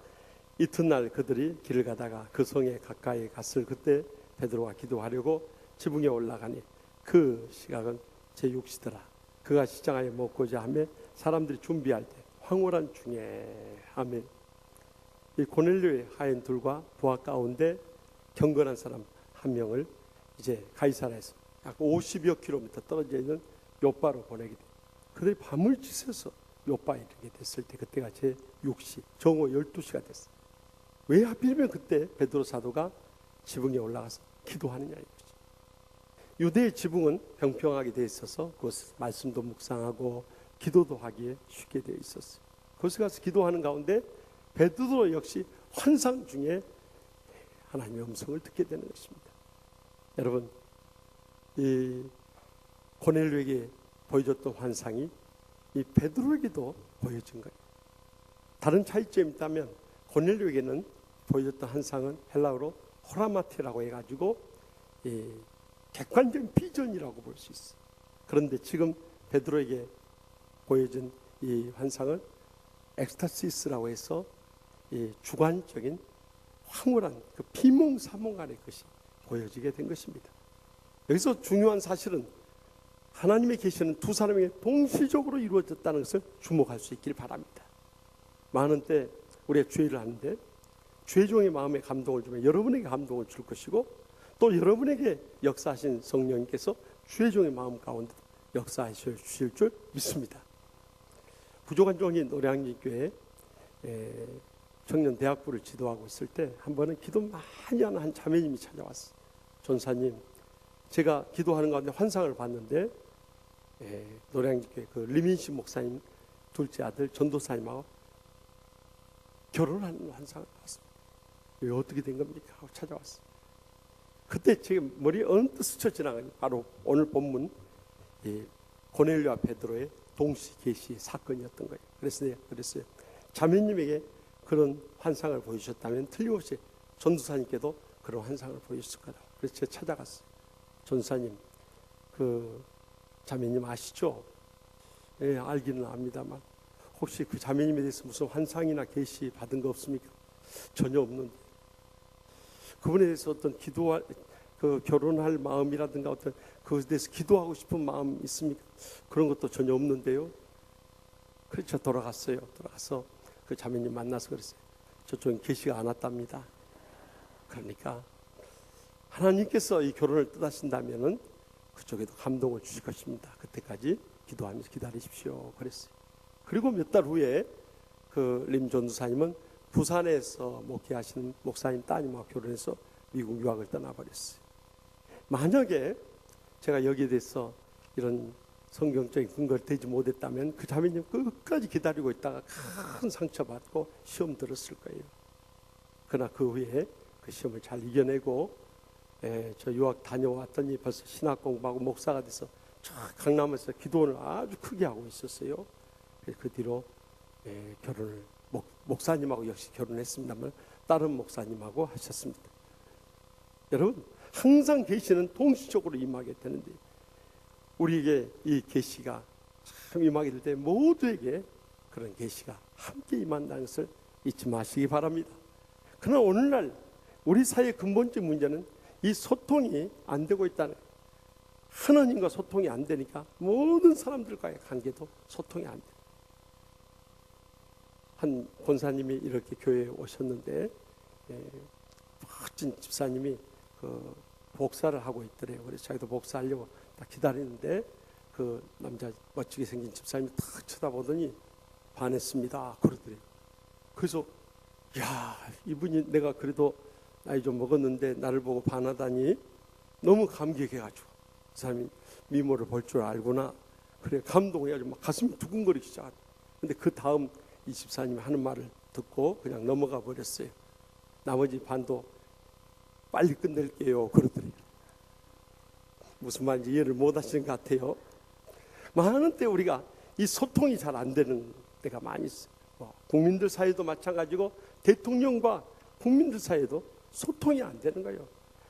이튿날 그들이 길을 가다가 그 성에 가까이 갔을 그때 베드로가 기도하려고 지붕에 올라가니 그 시각은 제6시더라. 그가 시장하여 먹고자 하며 사람들이 준비할 때 황홀한 중에. 아멘. 이 고넬료의 하인 둘과 부하 가운데 경건한 사람 한 명을 이제 가이사라에서 약 50여 킬로미터 떨어져 있는 요바로 보내게 돼. 그들이 밤을 지새서 요바에 이르게 됐을 때 그때가 제6시 정오 12시가 됐어요. 왜 하필이면 그때 베드로 사도가 지붕에 올라가서 기도하느냐 이거죠. 유대의 지붕은 평평하게 되어 있어서 그 말씀도 묵상하고 기도도 하기에 쉽게 되어 있었어요. 거기서 가서 기도하는 가운데 베드로 역시 환상 중에 하나님의 음성을 듣게 되는 것입니다. 여러분, 이 고넬료에게 보여줬던 환상이 이 베드로에게도 보여진 거예요. 다른 차이점이 있다면 고넬료에게는 보여줬던 환상은 헬라어로 호라마티라고 해가지고 이 객관적인 비전이라고 볼 수 있어요. 그런데 지금 베드로에게 보여진 이 환상은 엑스타시스라고 해서 이 주관적인 황홀한 그 비몽사몽간의 것이 보여지게 된 것입니다. 여기서 중요한 사실은 하나님의 계시는 두 사람에게 동시적으로 이루어졌다는 것을 주목할 수 있길 바랍니다. 많은 때 우리가 죄를 하는데 죄종의 마음에 감동을 주면 여러분에게 감동을 줄 것이고 또 여러분에게 역사하신 성령님께서 죄종의 마음 가운데 역사하실 줄 믿습니다. 부족한 종이 노량진교회 청년 대학부를 지도하고 있을 때 한 번은 기도 많이 하는 한 자매님이 찾아왔어요. 전사님, 제가 기도하는 가운데 환상을 봤는데 노량진교회 그 리민식 목사님 둘째 아들 전도사님하고 결혼하는 환상을 봤습니다. 이게 어떻게 된 겁니까? 하고 찾아왔어요. 그때 지금 머리에 언뜻 스쳐 지나가니 바로 오늘 본문 고넬료와 베드로의 동시 계시 사건이었던 거예요. 그랬어요. 자매님에게 그런 환상을 보여주셨다면 틀림없이 전도사님께도 그런 환상을 보여줬을 거다. 그래서 제가 찾아갔어요. 전도사님, 그 자매님 아시죠? 예, 알기는 압니다만 혹시 그 자매님에 대해서 무슨 환상이나 계시 받은 거 없습니까? 전혀 없는데. 그분에 대해서 어떤 그 결혼할 마음이라든가 어떤 그것에 대해서 기도하고 싶은 마음 있습니까? 그런 것도 전혀 없는데요. 그래서 돌아갔어요. 돌아가서 그 자매님 만나서 그랬어요. 저쪽은 계시가 안 왔답니다. 그러니까 하나님께서 이 결혼을 뜻하신다면은 그쪽에도 감동을 주실 것입니다. 그때까지 기도하면서 기다리십시오. 그랬어요. 그리고 몇 달 후에 그 림 전도사님은 부산에서 목회하시는 목사님 따님하고 결혼해서 미국 유학을 떠나버렸어요. 만약에 제가 여기에 대해서 이런 성경적인 근거를 대지 못했다면 그 자매님 끝까지 기다리고 있다가 큰 상처받고 시험 들었을 거예요. 그러나 그 후에 그 시험을 잘 이겨내고 저 유학 다녀왔더니 벌써 신학 공부하고 목사가 돼서 저 강남에서 기도원을 아주 크게 하고 있었어요. 그 뒤로 결혼을 목사님하고 역시 결혼했습니다만 다른 목사님하고 하셨습니다. 여러분, 항상 계시는 동시적으로 임하게 되는데 우리에게 이 계시가 참 임하게 될 때 모두에게 그런 계시가 함께 임한다는 것을 잊지 마시기 바랍니다. 그러나 오늘날 우리 사회의 근본적 문제는 이 소통이 안 되고 있다는 거예요. 하나님과 소통이 안 되니까 모든 사람들과의 관계도 소통이 안 돼요. 한 권사님이 이렇게 교회에 오셨는데 멋진 집사님이 그 복사를 하고 있더래요. 그래서 자기도 복사하려고 딱 기다리는데 그 남자 멋지게 생긴 집사님이 탁 쳐다보더니 반했습니다. 그러더래요. 그래서 야, 이분이 내가 그래도 나이 좀 먹었는데 나를 보고 반하다니 너무 감격해가지고 그 사람이 미모를 볼 줄 알구나. 그래 감동해가지고 막 가슴이 두근거리기 시작하더라고요. 근데 그 다음 이 집사님이 하는 말을 듣고 그냥 넘어가 버렸어요. 나머지 반도 빨리 끝낼게요. 그러더래요. 무슨 말인지 이해를 못 하시는 것 같아요. 많은 때 우리가 이 소통이 잘 안 되는 때가 많이 있어요. 국민들 사이도 마찬가지고 대통령과 국민들 사이도 소통이 안 되는 거예요.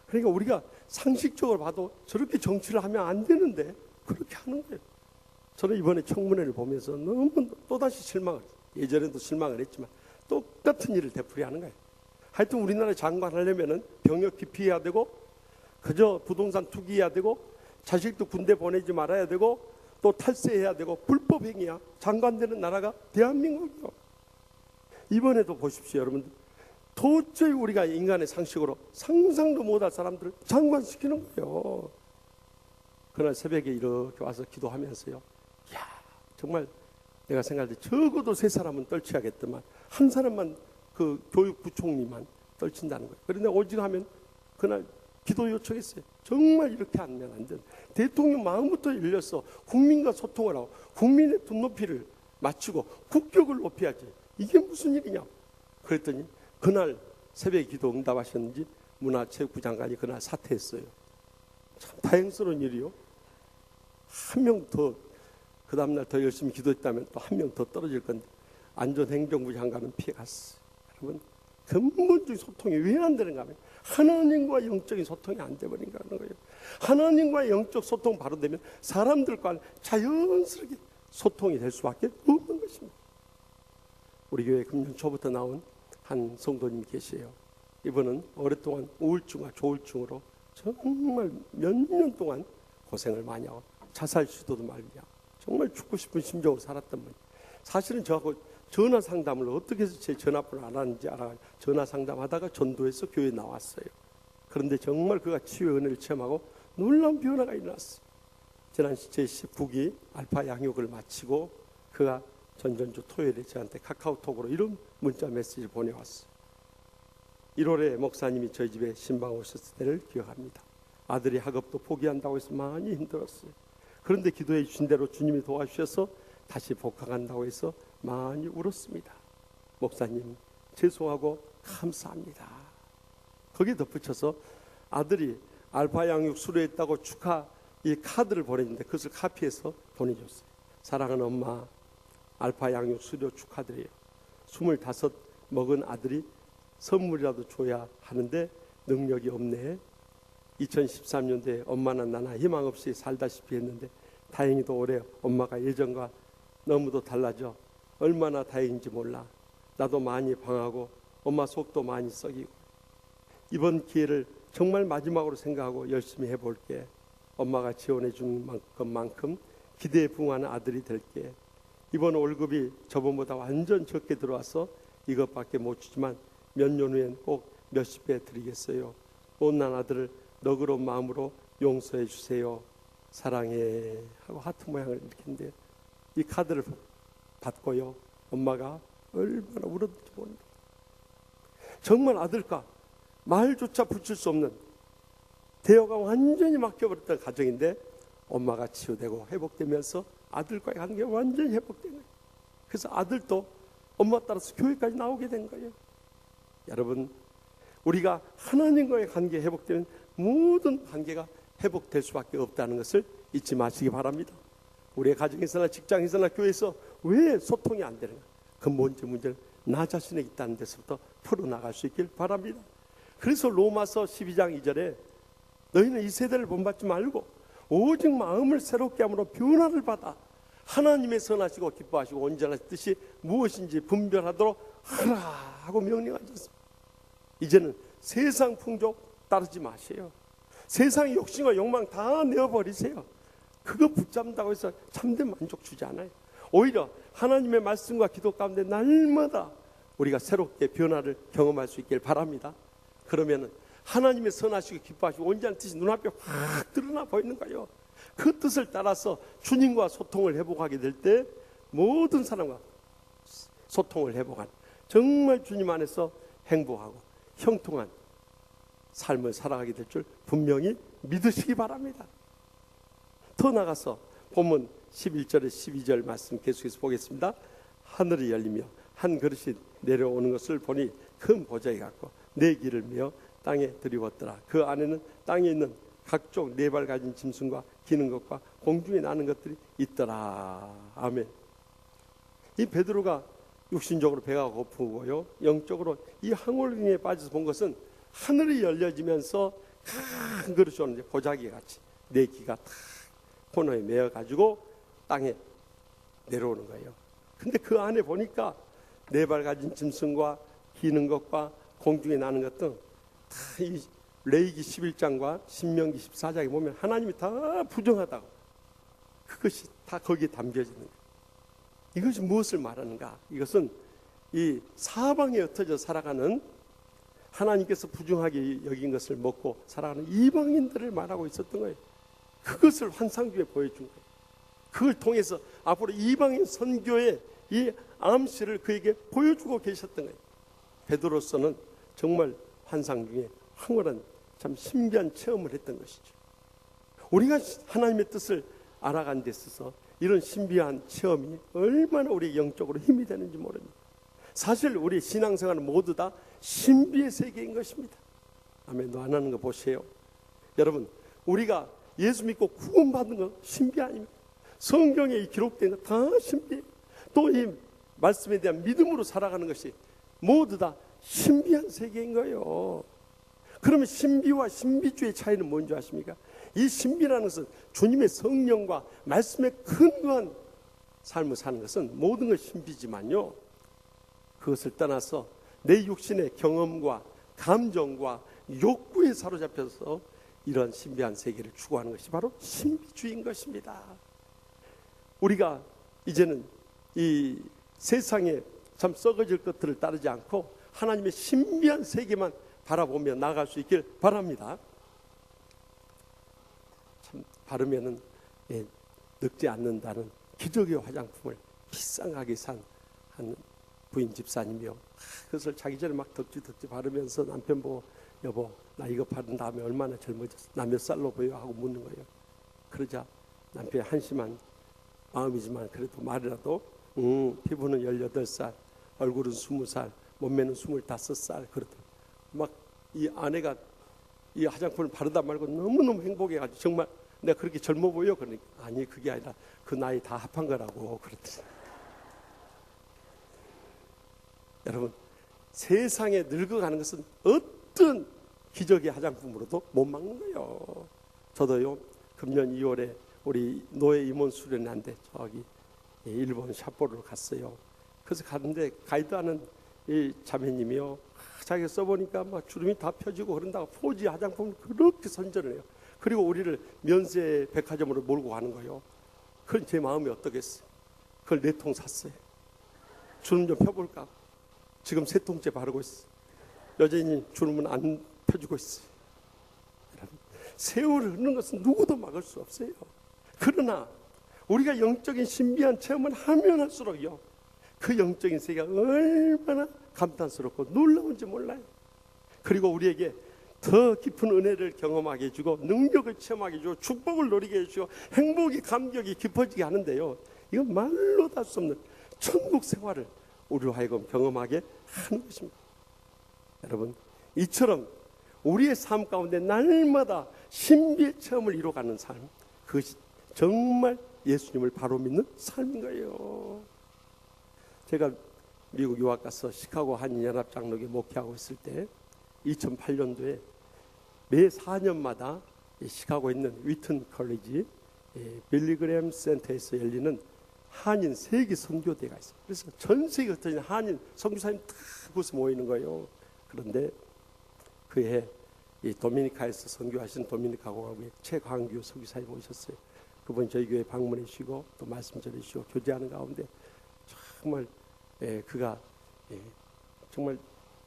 그러니까 우리가 상식적으로 봐도 저렇게 정치를 하면 안 되는데 그렇게 하는 거예요. 저는 이번에 청문회를 보면서 너무 또다시 실망을 했어요. 예전에도 실망을 했지만 똑같은 일을 되풀이하는 거예요. 하여튼 우리나라 장관 하려면은 병역 기피해야 되고 그저 부동산 투기해야 되고 자식도 군대 보내지 말아야 되고 또 탈세해야 되고 불법 행위야. 장관 되는 나라가 대한민국이요. 이번에도 보십시오, 여러분들. 도저히 우리가 인간의 상식으로 상상도 못할 사람들을 장관시키는 거예요. 그날 새벽에 이렇게 와서 기도하면서요. 야, 정말 내가 생각할 때 적어도 3사람은 떨쳐야겠더만 한 사람만 그 교육부총리만 떨친다는 거예요. 그런데 오직하면 그날 기도 요청했어요. 정말 이렇게 하면 안 된다. 대통령 마음부터 열려서 국민과 소통을 하고 국민의 눈높이를 맞추고 국격을 높여야지. 이게 무슨 일이냐. 그랬더니 그날 새벽에 기도 응답하셨는지 문화체육부 장관이 그날 사퇴했어요. 참 다행스러운 일이요. 한 명 더 그 다음날 더 열심히 기도했다면 또 한 명 더 떨어질 건데 안전행정부 장관은 피해갔어요. 여러분 근본적인 소통이 왜 안 되는가 하면 하나님과 영적인 소통이 안 돼버린가 하는 거예요. 하나님과 영적 소통 바로 되면 사람들과 자연스럽게 소통이 될 수밖에 없는 것입니다. 우리 교회 금년 초부터 나온 한 성도님 계세요. 이분은 오랫동안 우울증과 조울증으로 정말 몇 년 동안 고생을 많이 하고 자살 시도도 많이 하고 정말 죽고 싶은 심정으로 살았던 분이 사실은 저하고 전화 상담을 어떻게 해서 제 전화번호를 알았는지 알아가지고 전화 상담하다가 전도해서 교회에 나왔어요. 그런데 정말 그가 치유의 은혜를 체험하고 놀라운 변화가 일어났어요. 지난 제19기 알파 양육을 마치고 그가 전전주 토요일에 저한테 카카오톡으로 이런 문자 메시지를 보내왔어요. 1월에 목사님이 저희 집에 신방 오셨을 때를 기억합니다. 아들이 학업도 포기한다고 해서 많이 힘들었어요. 그런데 기도해 주신 대로 주님이 도와주셔서 다시 복학한다고 해서 많이 울었습니다. 목사님 죄송하고 감사합니다. 거기에 덧붙여서 아들이 알파 양육 수료했다고 축하 이 카드를 보내는데 그것을 카피해서 보내줬어요. 사랑하는 엄마, 알파 양육 수료 축하드려요. 25 먹은 아들이 선물이라도 줘야 하는데 능력이 없네. 2013년도에 엄마는 나나 희망 없이 살다시피 했는데 다행히도 올해 엄마가 예전과 너무도 달라져 얼마나 다행인지 몰라. 나도 많이 방하고 엄마 속도 많이 썩이고 이번 기회를 정말 마지막으로 생각하고 열심히 해볼게. 엄마가 지원해 준 것만큼 기대에 부응하는 아들이 될게. 이번 월급이 저번보다 완전 적게 들어와서 이것밖에 못 주지만 몇 년 후엔 꼭 몇십 배 드리겠어요. 못난 아들을 너그러운 마음으로 용서해 주세요. 사랑해 하고 하트 모양을 이렇게 했는데 이 카드를 받고요. 엄마가 얼마나 울었는지 모릅니다. 정말 아들과 말조차 붙일 수 없는 대화가 완전히 막혀버렸던 가정인데 엄마가 치유되고 회복되면서 아들과의 관계가 완전히 회복된 거예요. 그래서 아들도 엄마 따라서 교회까지 나오게 된 거예요. 여러분 우리가 하나님과의 관계 회복되면 모든 관계가 회복될 수밖에 없다는 것을 잊지 마시기 바랍니다. 우리의 가정에서나 직장에서나 교회에서 왜 소통이 안 되는가? 근본적 문제는 나 자신에 있다는 데서부터 풀어나갈 수 있길 바랍니다. 그래서 로마서 12장 2절에 너희는 이 세대를 본받지 말고 오직 마음을 새롭게 함으로 변화를 받아 하나님의 선하시고 기뻐하시고 온전하신 뜻이 무엇인지 분별하도록 하라 하고 명령하셨습니다. 이제는 세상 풍족 따르지 마세요. 세상의 욕심과 욕망 다 내어버리세요. 그거 붙잡는다고 해서 참된 만족 주지 않아요. 오히려 하나님의 말씀과 기도 가운데 날마다 우리가 새롭게 변화를 경험할 수 있길 바랍니다. 그러면 하나님의 선하시고 기뻐하시고 온전한 뜻이 눈앞에 확 드러나 보이는 거예요. 그 뜻을 따라서 주님과 소통을 회복하게 될 때 모든 사람과 소통을 회복하는, 정말 주님 안에서 행복하고 형통한 삶을 살아가게 될 줄 분명히 믿으시기 바랍니다. 더 나가서 본문 11절에 12절 말씀 계속해서 보겠습니다. 하늘이 열리며 한 그릇이 내려오는 것을 보니 큰 보자기 같고 네 길을 메어 땅에 들이웠더라. 그 안에는 땅에 있는 각종 네 발 가진 짐승과 기는 것과 공중에 나는 것들이 있더라. 아멘. 이 베드로가 육신적으로 배가 고프고요, 영적으로 이 황홀경에 빠져서 본 것은 하늘이 열려지면서 큰 그릇이 오는데 보자기 같이 네 기가 탁 코너에 메어 가지고 땅에 내려오는 거예요. 근데 그 안에 보니까 네 발 가진 짐승과 기는 것과 공중에 나는 것 등 다 이 레위기 11장과 신명기 14장에 보면 하나님이 다 부정하다고, 그것이 다 거기에 담겨지는 거예요. 이것이 무엇을 말하는가? 이것은 이 사방에 흩어져 살아가는, 하나님께서 부정하게 여긴 것을 먹고 살아가는 이방인들을 말하고 있었던 거예요. 그것을 환상 중에 보여준 거예요. 그걸 통해서 앞으로 이방인 선교의 이 암시를 그에게 보여주고 계셨던 거예요. 베드로서는 정말 환상 중에 황홀한 참 신비한 체험을 했던 것이죠. 우리가 하나님의 뜻을 알아간 데 있어서 이런 신비한 체험이 얼마나 우리 영적으로 힘이 되는지 모릅니다. 사실 우리 신앙생활은 모두 다 신비의 세계인 것입니다. 아멘. 너 안 하는 거 보세요. 여러분, 우리가 예수 믿고 구원받은 거 신비 아닙니까? 성경에 기록된 거 다 신비해요. 또 이 말씀에 대한 믿음으로 살아가는 것이 모두 다 신비한 세계인 거예요. 그러면 신비와 신비주의 차이는 뭔지 아십니까? 이 신비라는 것은 주님의 성령과 말씀에 근거한 삶을 사는 것은 모든 것이 신비지만요, 그것을 떠나서 내 육신의 경험과 감정과 욕구에 사로잡혀서 이런 신비한 세계를 추구하는 것이 바로 신비주의인 것입니다. 우리가 이제는 이 세상에 참 썩어질 것들을 따르지 않고 하나님의 신비한 세계만 바라보며 나아갈 수 있길 바랍니다. 참 바르면은 늙지 않는다는 기적의 화장품을 비싼 가게 산 한 부인 집사님이요, 그것을 자기 전에 막 덕지 바르면서 남편 보고, 여보 나 이거 바른 다음에 얼마나 젊어졌어, 나 몇 살로 보여 하고 묻는 거예요. 그러자 남편이 한심한 마음이지만 그래도 말이라도 피부는 18살, 얼굴은 20살, 몸매는 25살 그러더라고요. 막 이 아내가 이 화장품을 바르다 말고 너무너무 행복해가지고 정말 내가 그렇게 젊어 보여? 그러니까 아니 그게 아니라 그 나이 다 합한 거라고 그러더라고요. 여러분, 세상에 늙어가는 것은 어떤 기적의 화장품으로도 못 막는 거예요. 저도요 금년 2월에 우리 노예 임원 수련회인데 저기 일본 삿포로로 갔어요. 그래서 갔는데 가이드하는 이 자매님이요, 자기가 써보니까 막 주름이 다 펴지고 그런다고 포지 화장품을 그렇게 선전을 해요. 그리고 우리를 면세 백화점으로 몰고 가는 거예요. 그건 제 마음이 어떠겠어요? 그걸 4통 샀어요. 주름 좀 펴볼까? 지금 3통째 바르고 있어. 여전히 주름은 안 펴지고 있어요. 세월을 흐르는 것은 누구도 막을 수 없어요. 그러나 우리가 영적인 신비한 체험을 하면 할수록요, 그 영적인 세계가 얼마나 감탄스럽고 놀라운지 몰라요. 그리고 우리에게 더 깊은 은혜를 경험하게 해주고 능력을 체험하게 해주고 축복을 누리게 해주고 행복이 감격이 깊어지게 하는데요, 이건 말로 다 할 수 없는 천국 생활을 우리로 하여금 경험하게 하는 것입니다. 여러분, 이처럼 우리의 삶 가운데 날마다 신비의 체험을 이뤄가는 삶, 그것이 정말 예수님을 바로 믿는 삶인 거예요. 제가 미국 유학 가서 시카고 한인연합장로교에 목회하고 있을 때 2008년도에 매 4년마다 시카고에 있는 위튼 컬리지 빌리그램 센터에서 열리는 한인 세계 선교대회가 있어요. 그래서 전 세계 흩어진 한인 선교사님 다 그곳에 모이는 거예요. 그런데 그해 이 도미니카에서 선교하신 도미니카 공화국의 최광규 선교사님 오셨어요. 그분 저희 교회 방문해 주시고 또 말씀 전해 주시고 교제하는 가운데 정말 그가 정말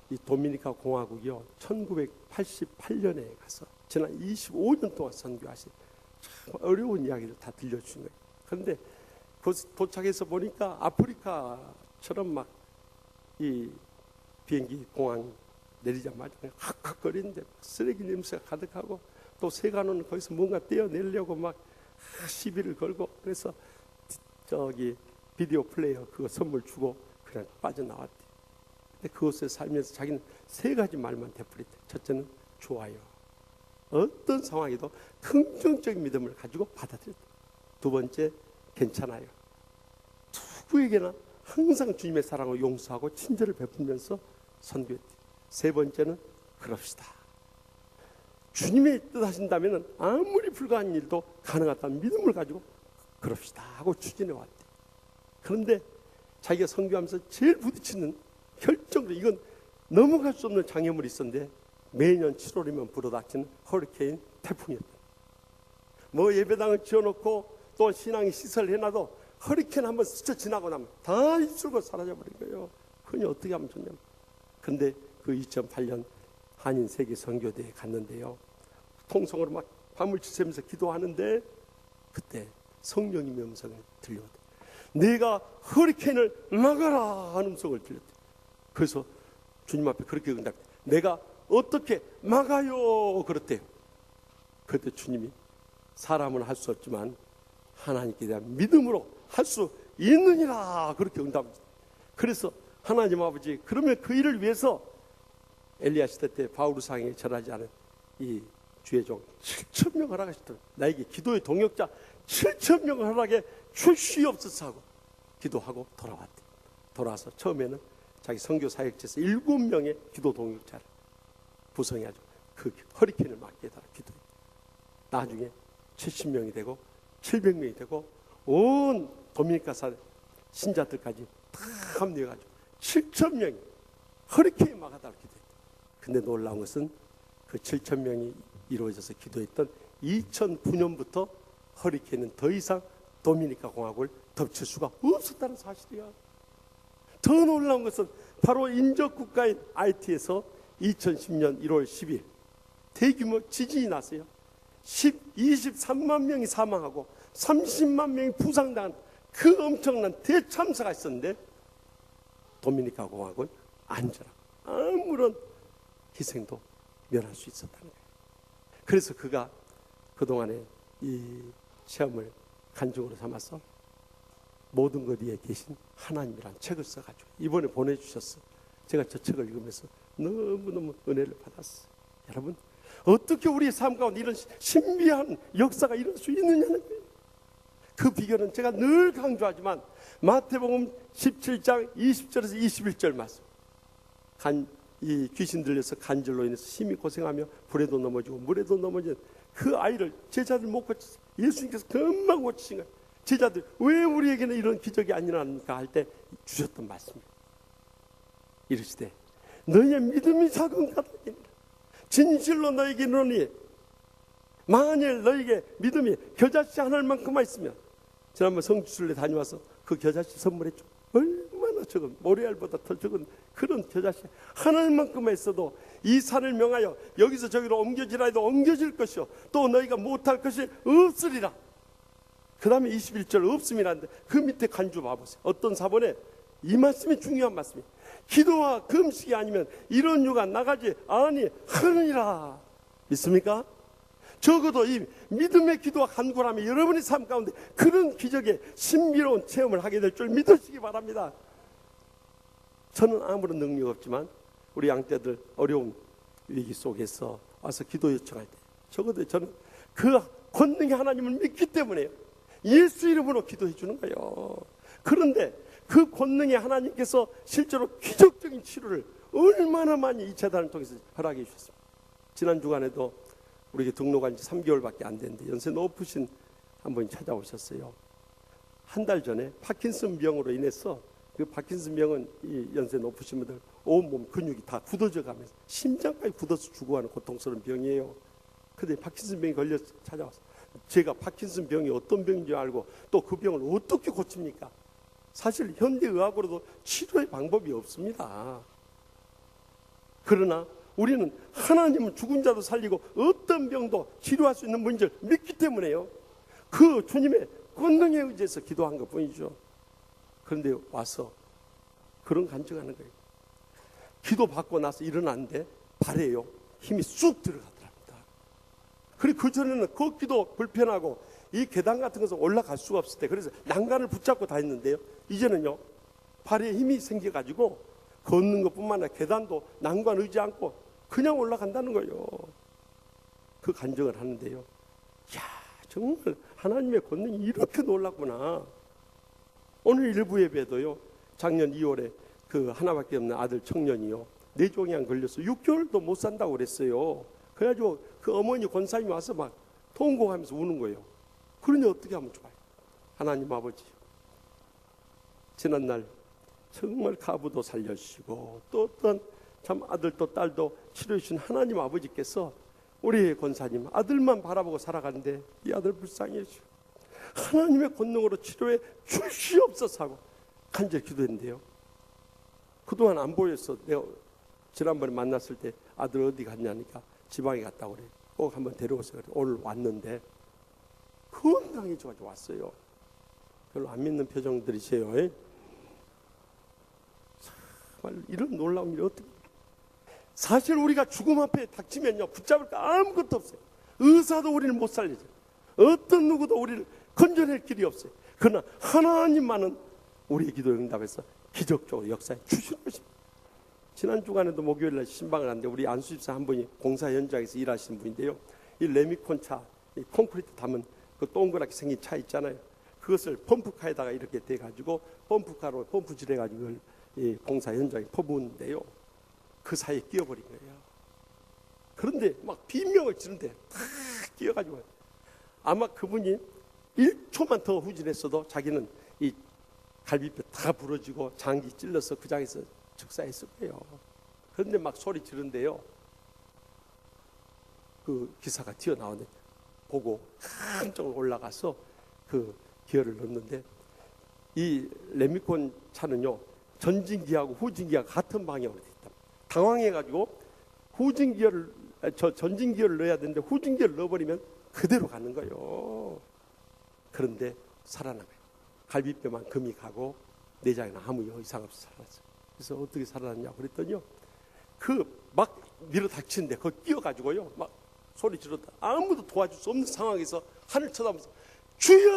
이 도미니카 공화국이요 1988년에 가서 지난 25년 동안 선교하신 참 어려운 이야기를 다 들려주신 거예요. 그런데 그 도착해서 보니까 아프리카처럼 막 이 비행기 공항 내리자마자 그냥 헉헉거리는데 쓰레기 냄새가 가득하고 또 세관원은 거기서 뭔가 떼어내려고 막 시비를 걸고 그래서 저기 비디오 플레이어 그거 선물 주고 그냥 빠져나왔대. 근데 그곳에 살면서 자기는 세 가지 말만 되풀이대. 첫째는 좋아요. 어떤 상황에도 긍정적인 믿음을 가지고 받아들였다. 두 번째 괜찮아요. 누구에게나 항상 주님의 사랑을 용서하고 친절을 베풀면서 선교했대. 세 번째는 그럽시다. 주님의 뜻 하신다면 아무리 불가한 일도 가능하다는 믿음을 가지고 그럽시다 하고 추진해 왔대. 그런데 자기가 선교하면서 제일 부딪히는 결정적으로 이건 넘어갈 수 없는 장애물이 있었는데 매년 7월이면 불어닥치는 허리케인 태풍이었다. 뭐 예배당을 지어놓고 또 신앙의 시설을 해놔도 허리케인 한번 스쳐 지나고 나면 다 이술고 사라져버린 거예요. 그니 어떻게 하면 좋냐. 그런데 그 2008년 한인 세계 선교대에 갔는데요. 통성으로 막 밤을 지새면서 기도하는데 그때 성령님의 음성을 들려오대. 내가 허리케인을 막아라 하는 음성을 들렸대. 그래서 주님 앞에 그렇게 응답해. 내가 어떻게 막아요? 그랬대요. 그때 주님이 사람은 할 수 없지만 하나님께 대한 믿음으로 할 수 있느니라 그렇게 응답했어요. 그래서 하나님 아버지 그러면 그 일을 위해서 엘리야 시대 때 바울상에 절하지 않은 이 주의 종 7,000명 허락하시더라. 나에게 기도의 동역자 7,000명 허락에 출시옵소서 하고 기도하고 돌아왔대. 돌아와서 처음에는 자기 선교 사역지에서 7명의 기도 동역자를 구성해가지고 그 허리케인을 막게 해달라 기도해. 나중에 70명이 되고 700명이 되고 온 도미니카사 신자들까지 다 합류해가지고 7,000명이 허리케인 막아달라 기도했다. 근데 놀라운 것은 그 7,000명이 이루어져서 기도했던 2009년부터 허리케인은 더 이상 도미니카 공화국을 덮칠 수가 없었다는 사실이야. 더 놀라운 것은 바로 인접 국가인 하이티에서 2010년 1월 10일 대규모 지진이 났어요. 23만 명이 사망하고 30만 명이 부상당한 그 엄청난 대참사가 있었는데 도미니카 공화국은 안전하고 아무런 희생도 면할 수 있었다는 거예요. 그래서 그가 그동안에 이 시험을 간증으로 삼아서 모든 것 위에 계신 하나님이라는 책을 써가지고 이번에 보내주셨어. 제가 저 책을 읽으면서 너무너무 은혜를 받았어. 여러분 어떻게 우리의 삶 가운데 이런 신비한 역사가 일어날 수 있느냐는 거예요. 그 비결은 제가 늘 강조하지만 마태복음 17장 20절에서 21절 말씀. 이 귀신 들려서 간절로 인해서 심히 고생하며 불에도 넘어지고 물에도 넘어진 그 아이를 제자들 못 고쳤어요. 예수님께서 금방 고치신 거예요. 제자들 왜 우리에게는 이런 기적이 안 일어납니까 할 때 주셨던 말씀이에요. 이르시되 너희의 믿음이 작은 까닭이니라. 진실로 너희에게 이르노니 만일 너희에게 믿음이 겨자씨 하늘만큼만 있으면 지난번 성지순례 다녀와서 그 겨자씨 선물했죠. 얼마나 적은 모래알보다 더 적은 그런 겨자씨 하늘만큼만 있어도 이 산을 명하여 여기서 저기로 옮겨지라 해도 옮겨질 것이요 또 너희가 못할 것이 없으리라. 그 다음에 21절 없음이라는데 그 밑에 간주 봐보세요. 어떤 사본에 이 말씀이 중요한 말씀이에요. 기도와 금식이 아니면 이런 유가 나가지 아니하느니라. 믿습니까? 적어도 이 믿음의 기도와 간구라면 여러분의 삶 가운데 그런 기적의 신비로운 체험을 하게 될 줄 믿으시기 바랍니다. 저는 아무런 능력 없지만 우리 양떼들 어려운 위기 속에서 와서 기도 요청할 때 적어도 저는 그 권능의 하나님을 믿기 때문에요. 예수 이름으로 기도해 주는 거예요. 그런데 그 권능의 하나님께서 실제로 기적적인 치료를 얼마나 많이 이 재단을 통해서 허락해 주셨습니다. 지난 주간에도 우리에게 등록한 지 3개월밖에 안 됐는데 연세 높으신 한 분이 찾아오셨어요. 한 달 전에 파킨슨 병으로 인해서 그 파킨슨 병은 이 연세 높으신 분들 온몸 근육이 다 굳어져 가면서 심장까지 굳어서 죽어가는 고통스러운 병이에요. 근데 파킨슨 병이 걸려서 찾아왔어요. 제가 파킨슨 병이 어떤 병인지 알고 또 그 병을 어떻게 고칩니까? 사실 현대의학으로도 치료의 방법이 없습니다. 그러나 우리는 하나님은 죽은 자도 살리고 어떤 병도 치료할 수 있는 분인지 믿기 때문에요. 그 주님의 권능에 의지해서 기도한 것 뿐이죠. 그런데 와서 그런 간증하는 거예요. 기도 받고 나서 일어났는데 발에요 힘이 쑥 들어가더랍니다. 그리고 그전에는 걷기도 불편하고 이 계단 같은 것은 올라갈 수가 없을 때 그래서 난간을 붙잡고 다녔는데요, 이제는요 발에 힘이 생겨가지고 걷는 것뿐만 아니라 계단도 난간 의지 않고 그냥 올라간다는 거예요. 그 간증을 하는데요, 야, 정말 하나님의 권능이 이렇게 놀랍구나. 오늘 일부 예배도요, 작년 2월에 그 하나밖에 없는 아들 청년이요 뇌종양 걸려서 6개월도 못 산다고 그랬어요. 그래가지고 그 어머니 권사님이 와서 막 통곡하면서 우는 거예요. 그러니 어떻게 하면 좋아요? 하나님 아버지, 지난날 정말 가부도 살려주시고 또 어떤 참 아들도 딸도 치료해 주신 하나님 아버지께서 우리 권사님 아들만 바라보고 살아가는데 이 아들 불쌍히 해주시고 하나님의 권능으로 치료해 주시옵소서 하고 간절히 기도했는데요, 그동안 안 보여서 내가 지난번에 만났을 때 아들 어디 갔냐니까 지방에 갔다고 그래. 꼭 한번 데려오세요. 오늘 왔는데 건강해져가지고 왔어요. 별로 안 믿는 표정들이세요. 정말 이런 놀라운 일이 어떻게, 사실 우리가 죽음 앞에 닥치면요 붙잡을 거 아무것도 없어요. 의사도 우리를 못 살리죠. 어떤 누구도 우리를 건져낼 길이 없어요. 그러나 하나님만은 우리의 기도 응답해서 기적적으로 역사해 주시는 것입니다. 지난 주간에도 목요일날 신방을 하는데 우리 안수집사 한 분이 공사 현장에서 일하시는 분인데요, 이 레미콘 차, 이 콘크리트 담은 그 동그랗게 생긴 차 있잖아요, 그것을 펌프카에다가 이렇게 대가지고 펌프카로 펌프질해가지고 그걸 이 공사 현장에 퍼부은데요, 그 사이에 끼어버린 거예요. 그런데 막 비명을 지르는데 다 끼어가지고 아마 그분이 1초만 더 후진했어도 자기는 이 갈비뼈 다 부러지고 장기 찔러서 그 장에서 즉사했을 거예요. 그런데 막 소리 지른데요, 그 기사가 튀어나오는데 보고 한쪽으로 올라가서 그 기어를 넣는데 이 레미콘 차는요 전진기하고 후진기가 같은 방향으로 돼 있다. 당황해가지고 전진기어를 넣어야 되는데 후진기어를 넣어버리면 그대로 가는 거예요. 그런데 살아남아요. 갈비뼈만 금이 가고 내장에는 아무 이상 없이 살아났어요. 그래서 어떻게 살아났냐고 그랬더니요, 그 막 밀어 닥치는데 거기 끼어가지고요 막 소리 지르다 아무도 도와줄 수 없는 상황에서 하늘 쳐다보면서 주여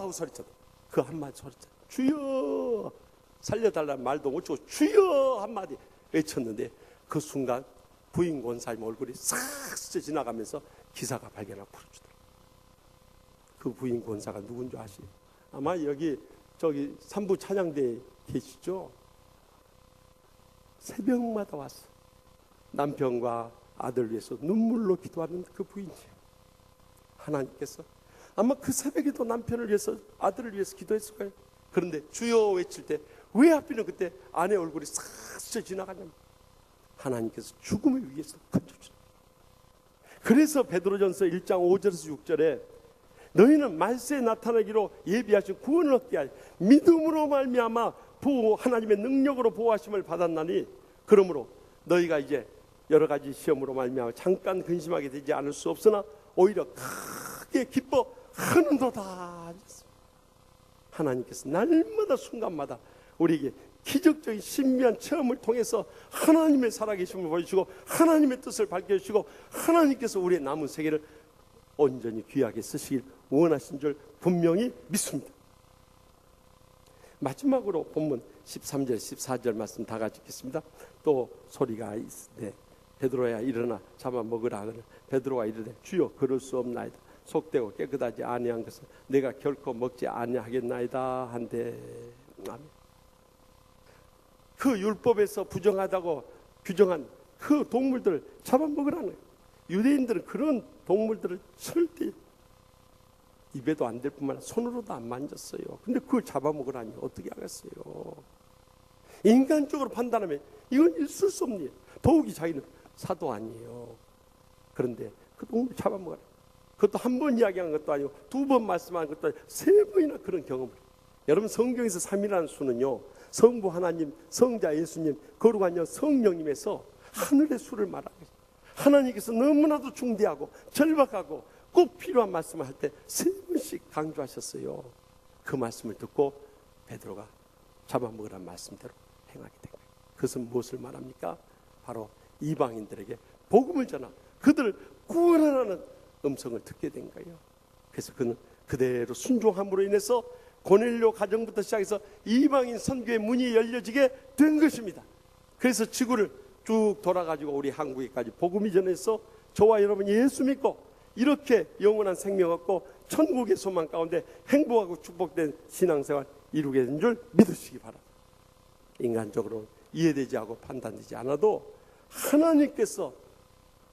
하고 소리쳤다. 그 한마디 소리쳤다. 주여, 살려달라는 말도 못 치고 주여 한마디 외쳤는데 그 순간 부인 권사님 얼굴이 싹 스쳐 지나가면서 기사가 발견하고 부르주더라고요. 그 부인 권사가 누군지 아시죠? 아마 여기 저기 삼부 찬양대에 계시죠? 새벽마다 왔어. 남편과 아들 위해서 눈물로 기도하는 그 부인이에요. 하나님께서 아마 그 새벽에도 남편을 위해서 아들을 위해서 기도했을 거예요. 그런데 주여 외칠 때 왜 하필은 그때 아내 얼굴이 싹 스쳐 지나가냐면 하나님께서 죽음을 위해서 건져주셨어요. 그래서 베드로전서 1장 5절에서 6절에 너희는 말세에 나타나기로 예비하신 구원을 얻게 하여 믿음으로 말미암아 하나님의 능력으로 보호하심을 받았나니 그러므로 너희가 이제 여러 가지 시험으로 말미암아 잠깐 근심하게 되지 않을 수 없으나 오히려 크게 기뻐하는도다. 하나님께서 날마다 순간마다 우리에게 기적적인 신비한 체험을 통해서 하나님의 살아계심을 보여주시고 하나님의 뜻을 밝혀주시고 하나님께서 우리의 남은 세계를 온전히 귀하게 쓰시길 원하신 줄 분명히 믿습니다. 마지막으로 본문 13절 14절 말씀 다 같이 읽겠습니다. 또 소리가 있으되 베드로야 일어나 잡아먹으라 하거늘 베드로가 이르되 주여 그럴 수 없나이다. 속되고 깨끗하지 아니한 것을 내가 결코 먹지 아니하겠나이다 한데. 아멘. 그 율법에서 부정하다고 규정한 그 동물들을 잡아먹으라는 거예요. 유대인들은 그런 동물들을 절대 입에도 안 될 뿐만 아니라 손으로도 안 만졌어요. 근데 그걸 잡아먹으라니 어떻게 하겠어요. 인간적으로 판단하면 이건 있을 수 없는 일. 더욱이 자기는 사도 아니에요. 그런데 그 동물을 잡아먹으라. 그것도 한 번 이야기한 것도 아니고 두 번 말씀한 것도 아니고 세 번이나 그런 경험을. 여러분 성경에서 3이라는 수는요 성부 하나님, 성자 예수님, 거룩한 영 성령님에서 하늘의 수를 말하고 있어요. 하나님께서 너무나도 중대하고 절박하고 꼭 필요한 말씀을 할 때 세 번씩 강조하셨어요. 그 말씀을 듣고 베드로가 잡아먹으라는 말씀대로 행하게 된 거예요. 그것은 무엇을 말합니까? 바로 이방인들에게 복음을 전하, 그들을 구원하라는 음성을 듣게 된 거예요. 그래서 그는 그대로 순종함으로 인해서 고넬료 가정부터 시작해서 이방인 선교의 문이 열려지게 된 것입니다. 그래서 지구를 쭉 돌아가지고 우리 한국에까지 복음이 전해서 저와 여러분 예수 믿고 이렇게 영원한 생명 얻고 천국의 소망 가운데 행복하고 축복된 신앙생활 이루게 된 줄 믿으시기 바랍니다. 인간적으로 이해되지 않고 판단되지 않아도 하나님께서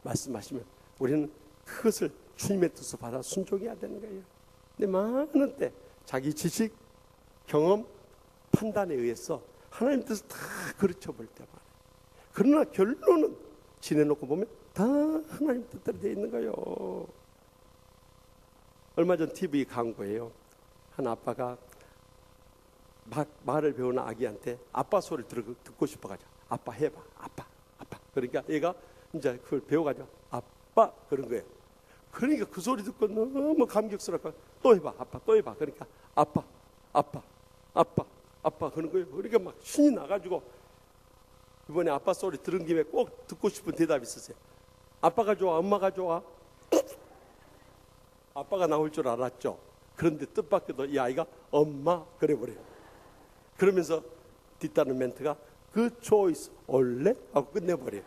말씀하시면 우리는 그것을 주님의 뜻을 받아 순종해야 되는 거예요. 근데 많은 때 자기 지식, 경험, 판단에 의해서 하나님 뜻을 다 그르쳐 볼 때 많아요. 그러나 결론은 지내놓고 보면 다 하나님 뜻대로 되어 있는 거예요. 얼마 전 TV 광고예요. 한 아빠가 말을 배우는 아기한테 아빠 소리를 듣고 싶어가지고 아빠 해봐, 아빠. 그러니까 얘가 이제 그걸 배워가지고 아빠 그런 거예요. 그러니까 그 소리 듣고 너무 감격스럽고 또 해봐, 아빠, 또 해봐. 그러니까 아빠 그런 거예요. 그러니까 막 신이 나가지고 이번에 아빠 소리 들은 김에 꼭 듣고 싶은 대답이 있으세요. 아빠가 좋아, 엄마가 좋아? 아빠가 나올 줄 알았죠. 그런데 뜻밖에도 이 아이가 엄마 그래 버려요. 그러면서 뒤따르는 멘트가 그 초이스 올래? 하고 끝내버려요.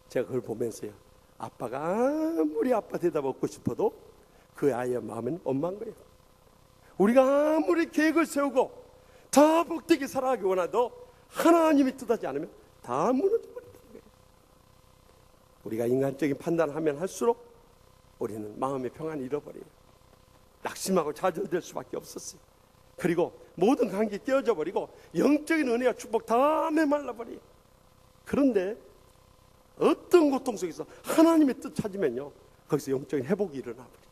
제가 그걸 보면서요, 아빠가 아무리 아빠 대답 얻고 싶어도 그 아이의 마음은 엄마인 거예요. 우리가 아무리 계획을 세우고 더 복되게 살아가기 원해도 하나님이 뜻하지 않으면 다 무너져버린다는 거예요. 우리가 인간적인 판단을 하면 할수록 우리는 마음의 평안을 잃어버려요. 낙심하고 좌절될 수밖에 없었어요. 그리고 모든 관계 깨어져 버리고 영적인 은혜와 축복 다 메말라버려요. 그런데 어떤 고통 속에서 하나님의 뜻 찾으면요, 거기서 영적인 회복이 일어나버려요.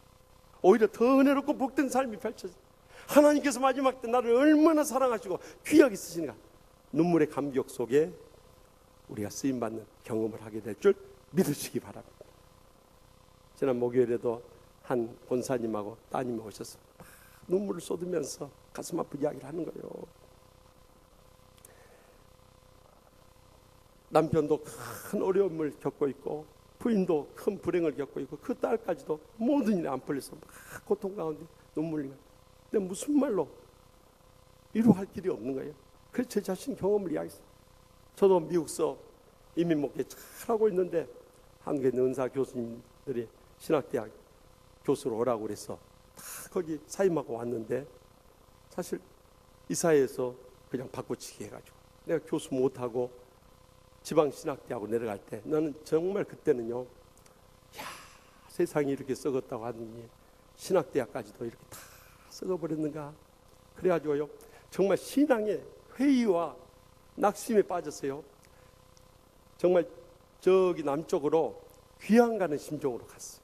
오히려 더 은혜롭고 복된 삶이 펼쳐져요. 하나님께서 마지막 때 나를 얼마나 사랑하시고 귀하게 쓰시는가, 눈물의 감격 속에 우리가 쓰임받는 경험을 하게 될 줄 믿으시기 바랍니다. 지난 목요일에도 한 권사님하고 따님이 오셔서 눈물을 쏟으면서 가슴 아픈 이야기를 하는 거예요. 남편도 큰 어려움을 겪고 있고 부인도 큰 불행을 겪고 있고 그 딸까지도 모든 일에 안 풀려서 막 고통 가운데 눈물이 나요. 근데 무슨 말로 위로할 길이 없는 거예요. 그래서 제 자신 경험을 이야기했어요. 저도 미국서 이민 목회 잘하고 있는데 한국에 있는 은사 교수님들이 신학대학 교수로 오라고 그래서 다 거기 사임하고 왔는데 사실 이사회에서 그냥 바꿔치기 해가지고 내가 교수 못하고 지방신학대학으로 내려갈 때 나는 정말 그때는요, 야, 세상이 이렇게 썩었다고 하더니 신학대학까지도 이렇게 다 썩어버렸는가. 그래가지고요, 정말 신앙의 회의와 낙심에 빠졌어요. 정말 저기 남쪽으로 귀향 가는 심정으로 갔어요.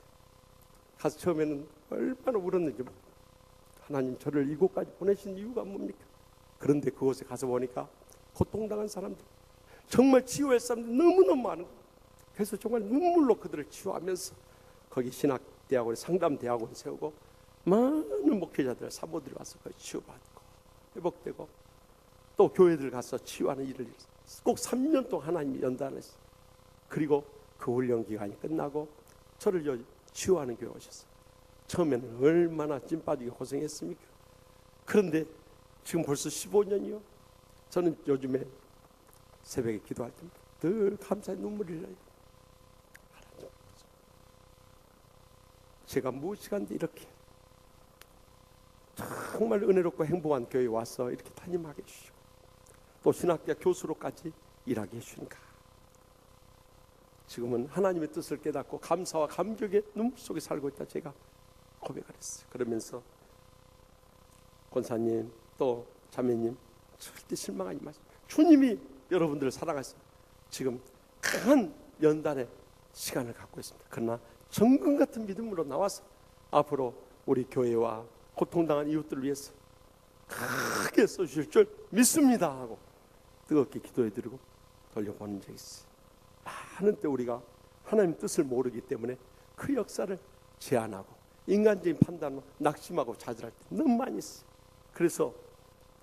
가서 처음에는 얼마나 울었는지, 하나님 저를 이곳까지 보내신 이유가 뭡니까? 그런데 그곳에 가서 보니까 고통당한 사람들, 정말 치유할 사람들 너무너무 많은 거예요. 그래서 정말 눈물로 그들을 치유하면서 거기 신학대학원, 상담대학원 세우고 많은 목회자들, 사모들이 와서 거기 치유받고 회복되고 또 교회들 가서 치유하는 일을 꼭 3년 동안 하나님이 연단하셨어요. 그리고 그 훈련 기간이 끝나고 저를 치유하는 교회 오셨어요. 처음에는 얼마나 찐 빠지게 고생했습니까? 그런데 지금 벌써 15년이요. 저는 요즘에 새벽에 기도할 때 늘 감사의 눈물이 흘러요. 제가 무엇이간데 이렇게 정말 은혜롭고 행복한 교회에 와서 이렇게 담임하게 해주시고 또 신학대학 교수로까지 일하게 해주니까 지금은 하나님의 뜻을 깨닫고 감사와 감격의 눈물 속에 살고 있다 제가 고백을 했어요. 그러면서 권사님 또 자매님 절대 실망하지 마세요. 주님이 여러분들을 사랑하셔서 지금 큰 연단의 시간을 갖고 있습니다. 그러나 정금 같은 믿음으로 나와서 앞으로 우리 교회와 고통당한 이웃들을 위해서 크게 써주실 줄 믿습니다 하고 뜨겁게 기도해드리고 돌려보낸 적이 있어요. 많은 때 우리가 하나님 뜻을 모르기 때문에 그 역사를 제한하고 인간적인 판단으로 낙심하고 좌절할 때 너무 많이 있어요. 그래서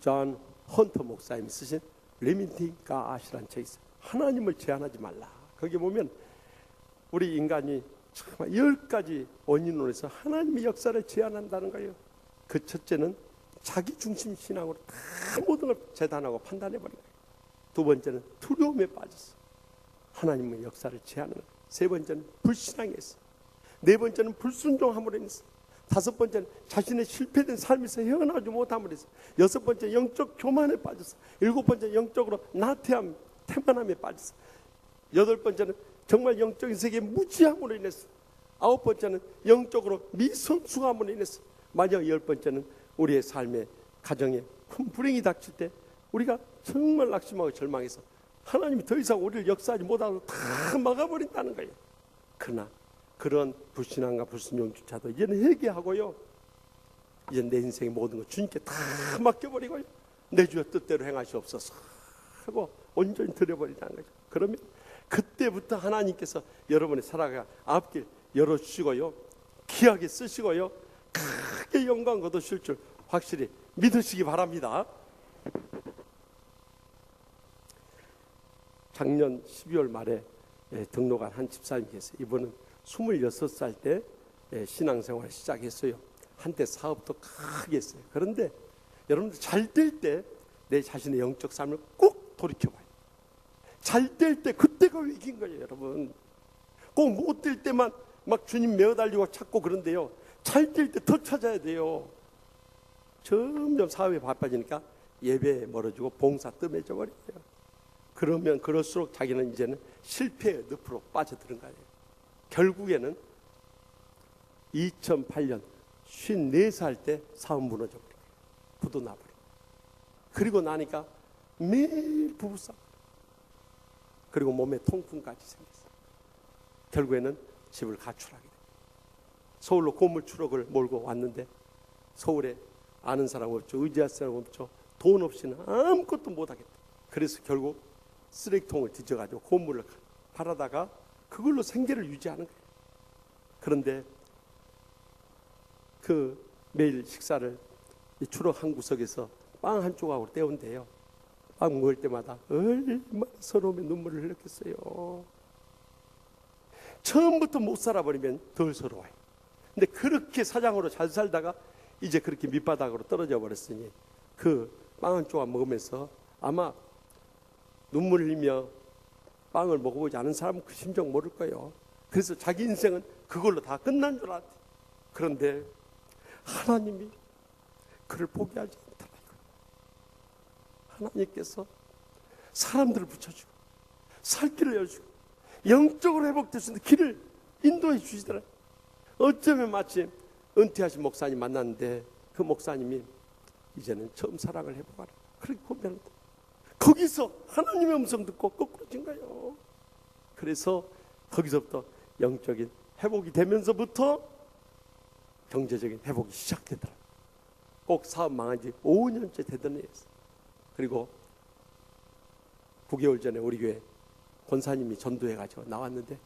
존 헌터 목사님이 쓰신 리미팅 갓이라는 책이 있어요. 하나님을 제한하지 말라. 거기 보면 우리 인간이 정말 10가지 원인으로 해서 하나님의 역사를 제한한다는 거예요. 그 첫째는 자기 중심 신앙으로 다 모든 걸 재단하고 판단해버린 거예요. 두 번째는 두려움에 빠졌어. 하나님의 역사를 제한하는 거예요. 세 번째는 불신앙이었어. 네 번째는 불순종함으로 인해서. 다섯 번째는 자신의 실패된 삶에서 헤어나오지 못함으로 해서. 여섯 번째 영적 교만에 빠졌어. 일곱 번째 영적으로 나태함, 태만함에 빠졌어. 여덟 번째는 정말 영적인 세계에 무지함으로 인해서. 아홉 번째는 영적으로 미성숙함으로 인해서. 마지막 열 번째는 우리의 삶에 가정에 큰 불행이 닥칠 때 우리가 정말 낙심하고 절망해서 하나님이 더 이상 우리를 역사하지 못하도록 다 막아버린다는 거예요. 그러나 그런 불신앙과 불순종조차도 이제는 회개하고요, 이제 내 인생의 모든 것 주님께 다 맡겨버리고요, 내 주의 뜻대로 행하시옵소서 하고 온전히 드려버리자는 거죠. 그러면 그때부터 하나님께서 여러분의 살아갈 앞길 열어주시고요, 귀하게 쓰시고요, 크게 영광 거두실 줄 확실히 믿으시기 바랍니다. 작년 12월 말에 등록한 한 집사님이 계세요. 이분은 26살 때 신앙생활을 시작했어요. 한때 사업도 크게 했어요. 그런데 여러분들 잘 될 때 내 자신의 영적 삶을 꼭 돌이켜봐요. 잘 될 때 그때가 위기인 거예요. 여러분 꼭 못 될 때만 막 주님 메어달리고 찾고 그런데요, 잘 될 때 더 찾아야 돼요. 점점 사업에 바빠지니까 예배에 멀어지고 봉사 뜸해져 버려요. 그러면 그럴수록 자기는 이제는 실패의 늪으로 빠져드는 거예요. 결국에는 2008년 54살 때 사업 무너져 버린 거예요. 부도 나버린. 그리고 나니까 매일 부부싸움, 그리고 몸에 통풍까지 생겼어요. 결국에는 집을 가출하게 돼요. 서울로 고물 추럭을 몰고 왔는데 서울에 아는 사람 없죠, 의지할 사람 없죠, 돈 없이는 아무것도 못하겠다. 그래서 결국 쓰레기통을 뒤져가지고 고물을 팔아다가 그걸로 생계를 유지하는 거예요. 그런데 그 매일 식사를 이 추럭 한 구석에서 빵 한 조각으로 때운대요. 빵 먹을 때마다 얼마나 서러움에 눈물을 흘렸겠어요. 처음부터 못 살아버리면 덜 서러워요. 근데 그렇게 사장으로 잘 살다가 이제 그렇게 밑바닥으로 떨어져 버렸으니 그 빵 한 조각 먹으면서 아마 눈물 흘리며 빵을 먹어보지 않은 사람은 그 심정 모를 거예요. 그래서 자기 인생은 그걸로 다 끝난 줄 알았대요. 그런데 하나님이 그를 포기하지 않더라. 하나님께서 사람들을 붙여주고 살 길을 열어주고 영적으로 회복될 수 있는 길을 인도해 주시더라. 어쩌면 마침 은퇴하신 목사님 만났는데 그 목사님이 이제는 처음 사랑을 해보아라 그렇게 고백한다. 거기서 하나님의 음성 듣고 거꾸로진 거예요. 그래서 거기서부터 영적인 회복이 되면서부터 경제적인 회복이 시작되더라. 꼭 사업 망한 지 5년째 되던 애였어요. 그리고 9개월 전에 우리 교회 권사님이 전도해가지고 나왔는데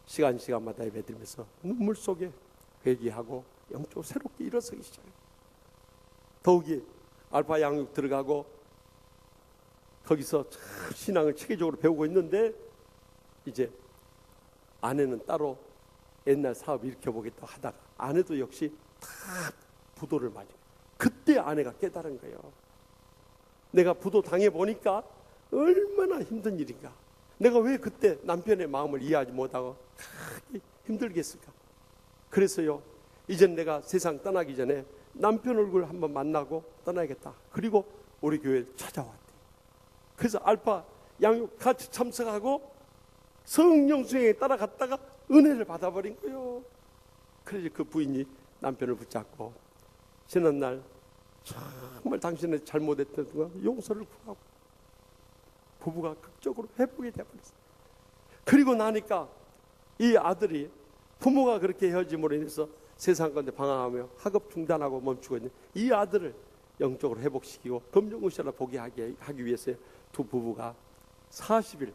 시간마다 예배드리면서 눈물 속에 회개하고 영적으로 새롭게 일어서기 시작해요. 더욱이 알파 양육 들어가고 거기서 신앙을 체계적으로 배우고 있는데 이제 아내는 따로 옛날 사업 일으켜보겠다 하다가 아내도 역시 다 부도를 맞아요. 그때 아내가 깨달은 거예요. 내가 부도 당해보니까 얼마나 힘든 일인가. 내가 왜 그때 남편의 마음을 이해하지 못하고 크게 힘들게 했을까. 그래서요, 이젠 내가 세상 떠나기 전에 남편 얼굴 한번 만나고 떠나야겠다. 그리고 우리 교회에 찾아왔대. 그래서 알파 양육 같이 참석하고 성령 수행에 따라갔다가 은혜를 받아버린 거예요. 그래서 그 부인이 남편을 붙잡고 지난날 정말 당신의 잘못했던 거 용서를 구하고 부부가 극적으로 회복이 되어버렸어요. 그리고 나니까 이 아들이 부모가 그렇게 헤어짐으로 인해서 세상 가운데 방황하며 학업 중단하고 멈추고 있는 이 아들을 영적으로 회복시키고 검정고시를 보게 하기 위해서 두 부부가 40일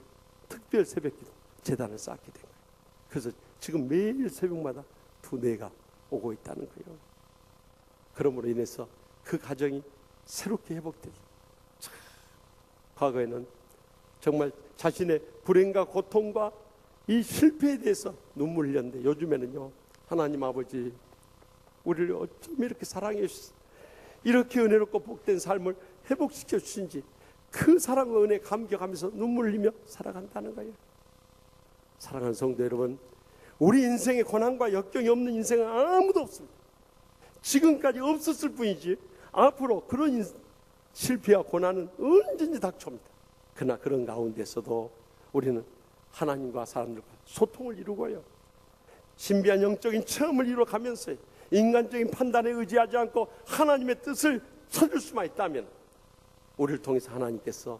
특별 새벽기도 재단을 쌓게 된 거예요. 그래서 지금 매일 새벽마다 두뇌가 오고 있다는 거예요. 그러므로 인해서 그 가정이 새롭게 회복되기. 과거에는 정말 자신의 불행과 고통과 이 실패에 대해서 눈물 흘렸는데 요즘에는요, 하나님 아버지 우리를 어쩜 이렇게 사랑해 주셨어, 이렇게 은혜롭고 복된 삶을 회복시켜 주신지 그 사랑과 은혜에 감격하면서 눈물 흘리며 살아간다는 거예요. 사랑하는 성도 여러분, 우리 인생에 고난과 역경이 없는 인생은 아무도 없습니다. 지금까지 없었을 뿐이지 앞으로 그런 실패와 고난은 언제든지 닥쳐옵니다. 그러나 그런 가운데서도 우리는 하나님과 사람들과 소통을 이루고요, 신비한 영적인 체험을 이루어가면서 인간적인 판단에 의지하지 않고 하나님의 뜻을 찾을 수만 있다면 우리를 통해서 하나님께서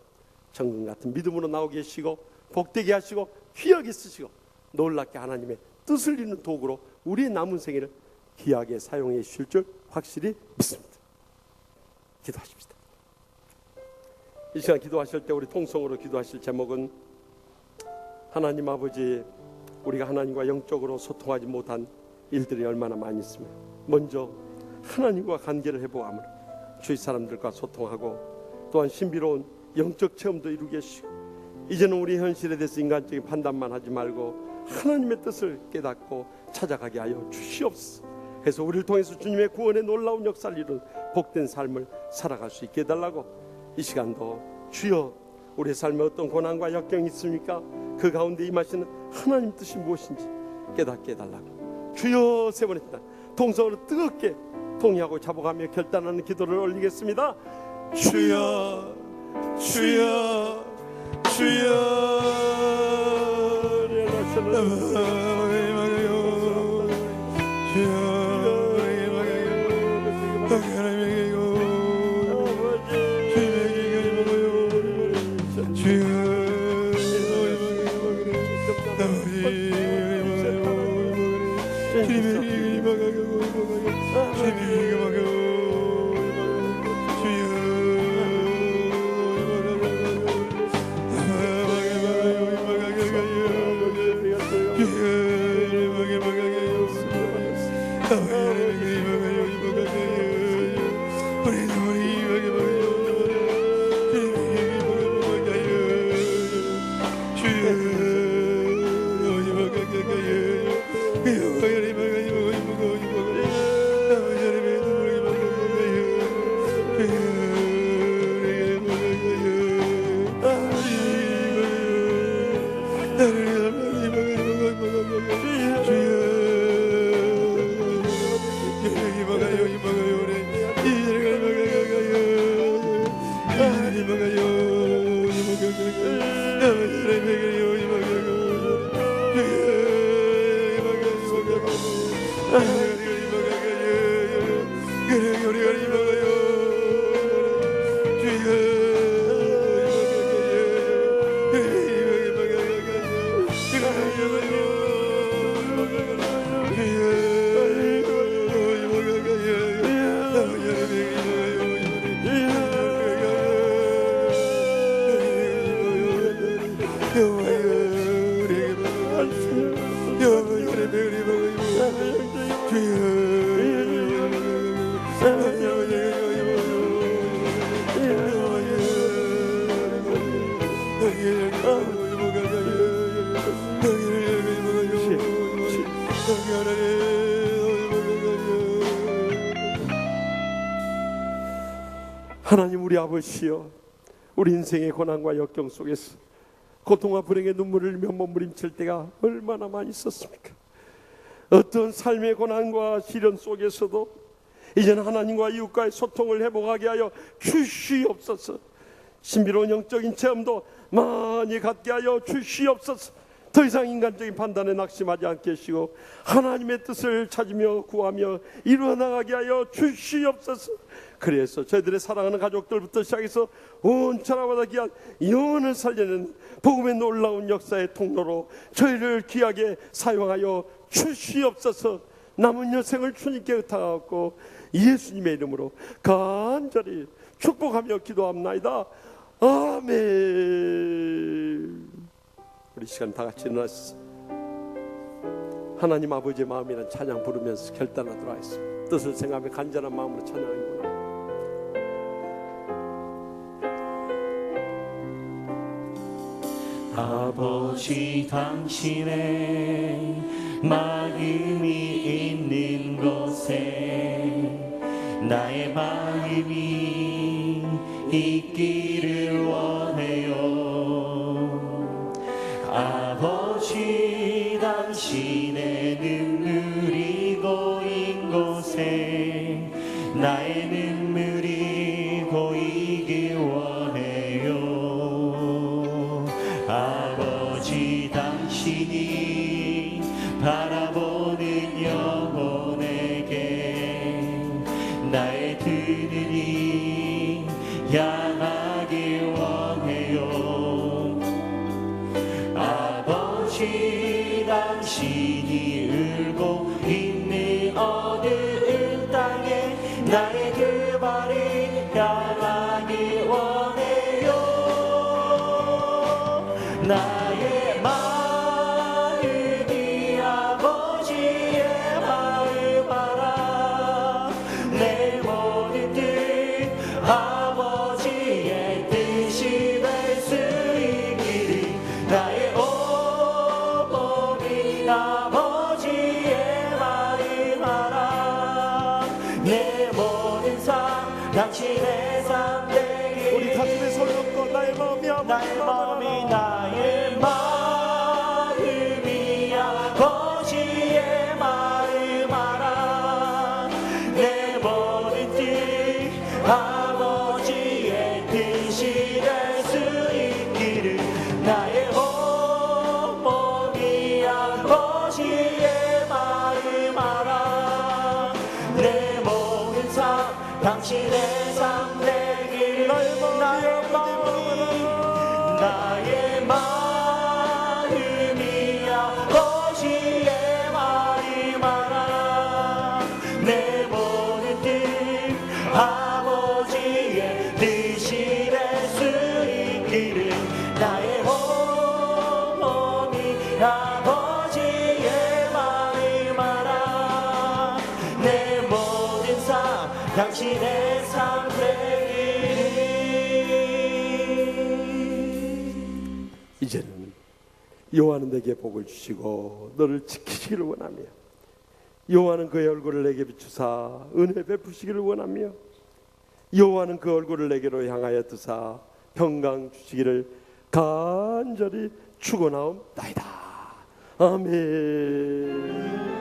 정금 같은 믿음으로 나오게 하시고 복되게 하시고 귀하게 쓰시고 놀랍게 하나님의 뜻을 이루는 도구로 우리의 남은 생애를 귀하게 사용해 주실 줄 확실히 믿습니다. 기도하십시다. 이 시간 기도하실 때 우리 통성으로 기도하실 제목은 하나님 아버지, 우리가 하나님과 영적으로 소통하지 못한 일들이 얼마나 많이 있으며 먼저 하나님과 관계를 회복함으로 주위 사람들과 소통하고 또한 신비로운 영적 체험도 이루게 하시고 이제는 우리 현실에 대해서 인간적인 판단만 하지 말고 하나님의 뜻을 깨닫고 찾아가게 하여 주시옵소서. 그래서 우리를 통해서 주님의 구원의 놀라운 역사를 이룬 복된 삶을 살아갈 수 있게 해달라고, 이 시간도 주여 우리의 삶에 어떤 고난과 역경이 있습니까? 그 가운데 임하시는 하나님 뜻이 무엇인지 깨닫게 해달라고 주여 세 번 했다. 통성으로 뜨겁게 통의하고 자복하며 결단하는 기도를 올리겠습니다. 주여 주여 주여 하나님 우리 아버지여, 우리 인생의 고난과 역경 속에서 고통과 불행의 눈물을 흘리며 몸부림칠 때가 얼마나 많이 있었습니까? 어떤 삶의 고난과 시련 속에서도 이제는 하나님과 이웃과의 소통을 회복하게 하여 주시옵소서. 신비로운 영적인 체험도 많이 갖게 하여 주시옵소서. 더 이상 인간적인 판단에 낙심하지 않게 하시고 하나님의 뜻을 찾으며 구하며 이루어나가게 하여 주시옵소서. 그래서 저희들의 사랑하는 가족들부터 시작해서 온 천하보다 귀한 영혼을 살리는 복음의 놀라운 역사의 통로로 저희를 귀하게 사용하여 주시옵소서. 남은 여생을 주님께 의탁하고 예수님의 이름으로 간절히 축복하며 기도합나이다. 아멘. 우리 시간 다 같이 일어나서 하나님 아버지의 마음이란 찬양 부르면서 결단하도록 하겠습니다. 뜻을 생각하며 간절한 마음으로 찬양합니다. 아버지 당신의 마음이 있는 곳에 나의 마음이 있기를 원해요. 아버지 당신의 눈물이 고인 곳에 나의 눈물이 고이길 원해요. 아버지 당신이 바라보는 영혼에게 나의 두 눈이 향하길 원해요. 아버지 당신이 울고 있는 어두운 땅에 나의 그 발이 향하길 원해요. 나의 마음이 아버지의 마음 알아. 내 모든 뜻 아버지의 뜻이 될 수 있기를. 나의 몸이 아버지의 마음 알아. 내 모든 삶 당신의 삶 되기를. 우리 가슴에 손놓고 나의 마음이 나의 마음이 나의 마음이 아버지의 마음 알아. 내 모든 뜻 아버지의 뜻이 될 수 있기를. 나의 몸이 아버지의 마음 알아. 내 모든 삶 당신의 삶 되기를. 나의 마음이 아버지의 마음 알아. 내 모든 뜻 아버지의 뜻이 될 수 있기를. 나의 몸이 아버지의 마음 알아. 내 모든 삶 당신의 삶 되기를. 이제는 여호와는 내게 복을 주시고 너를 지키시기를 원하며 여호와는 그의 얼굴을 내게 비추사 은혜 베푸시기를 원하며 여호와는 그 얼굴을 내게로 향하여 드사 평강 주시기를 간절히 축원하옵나이다. 아멘.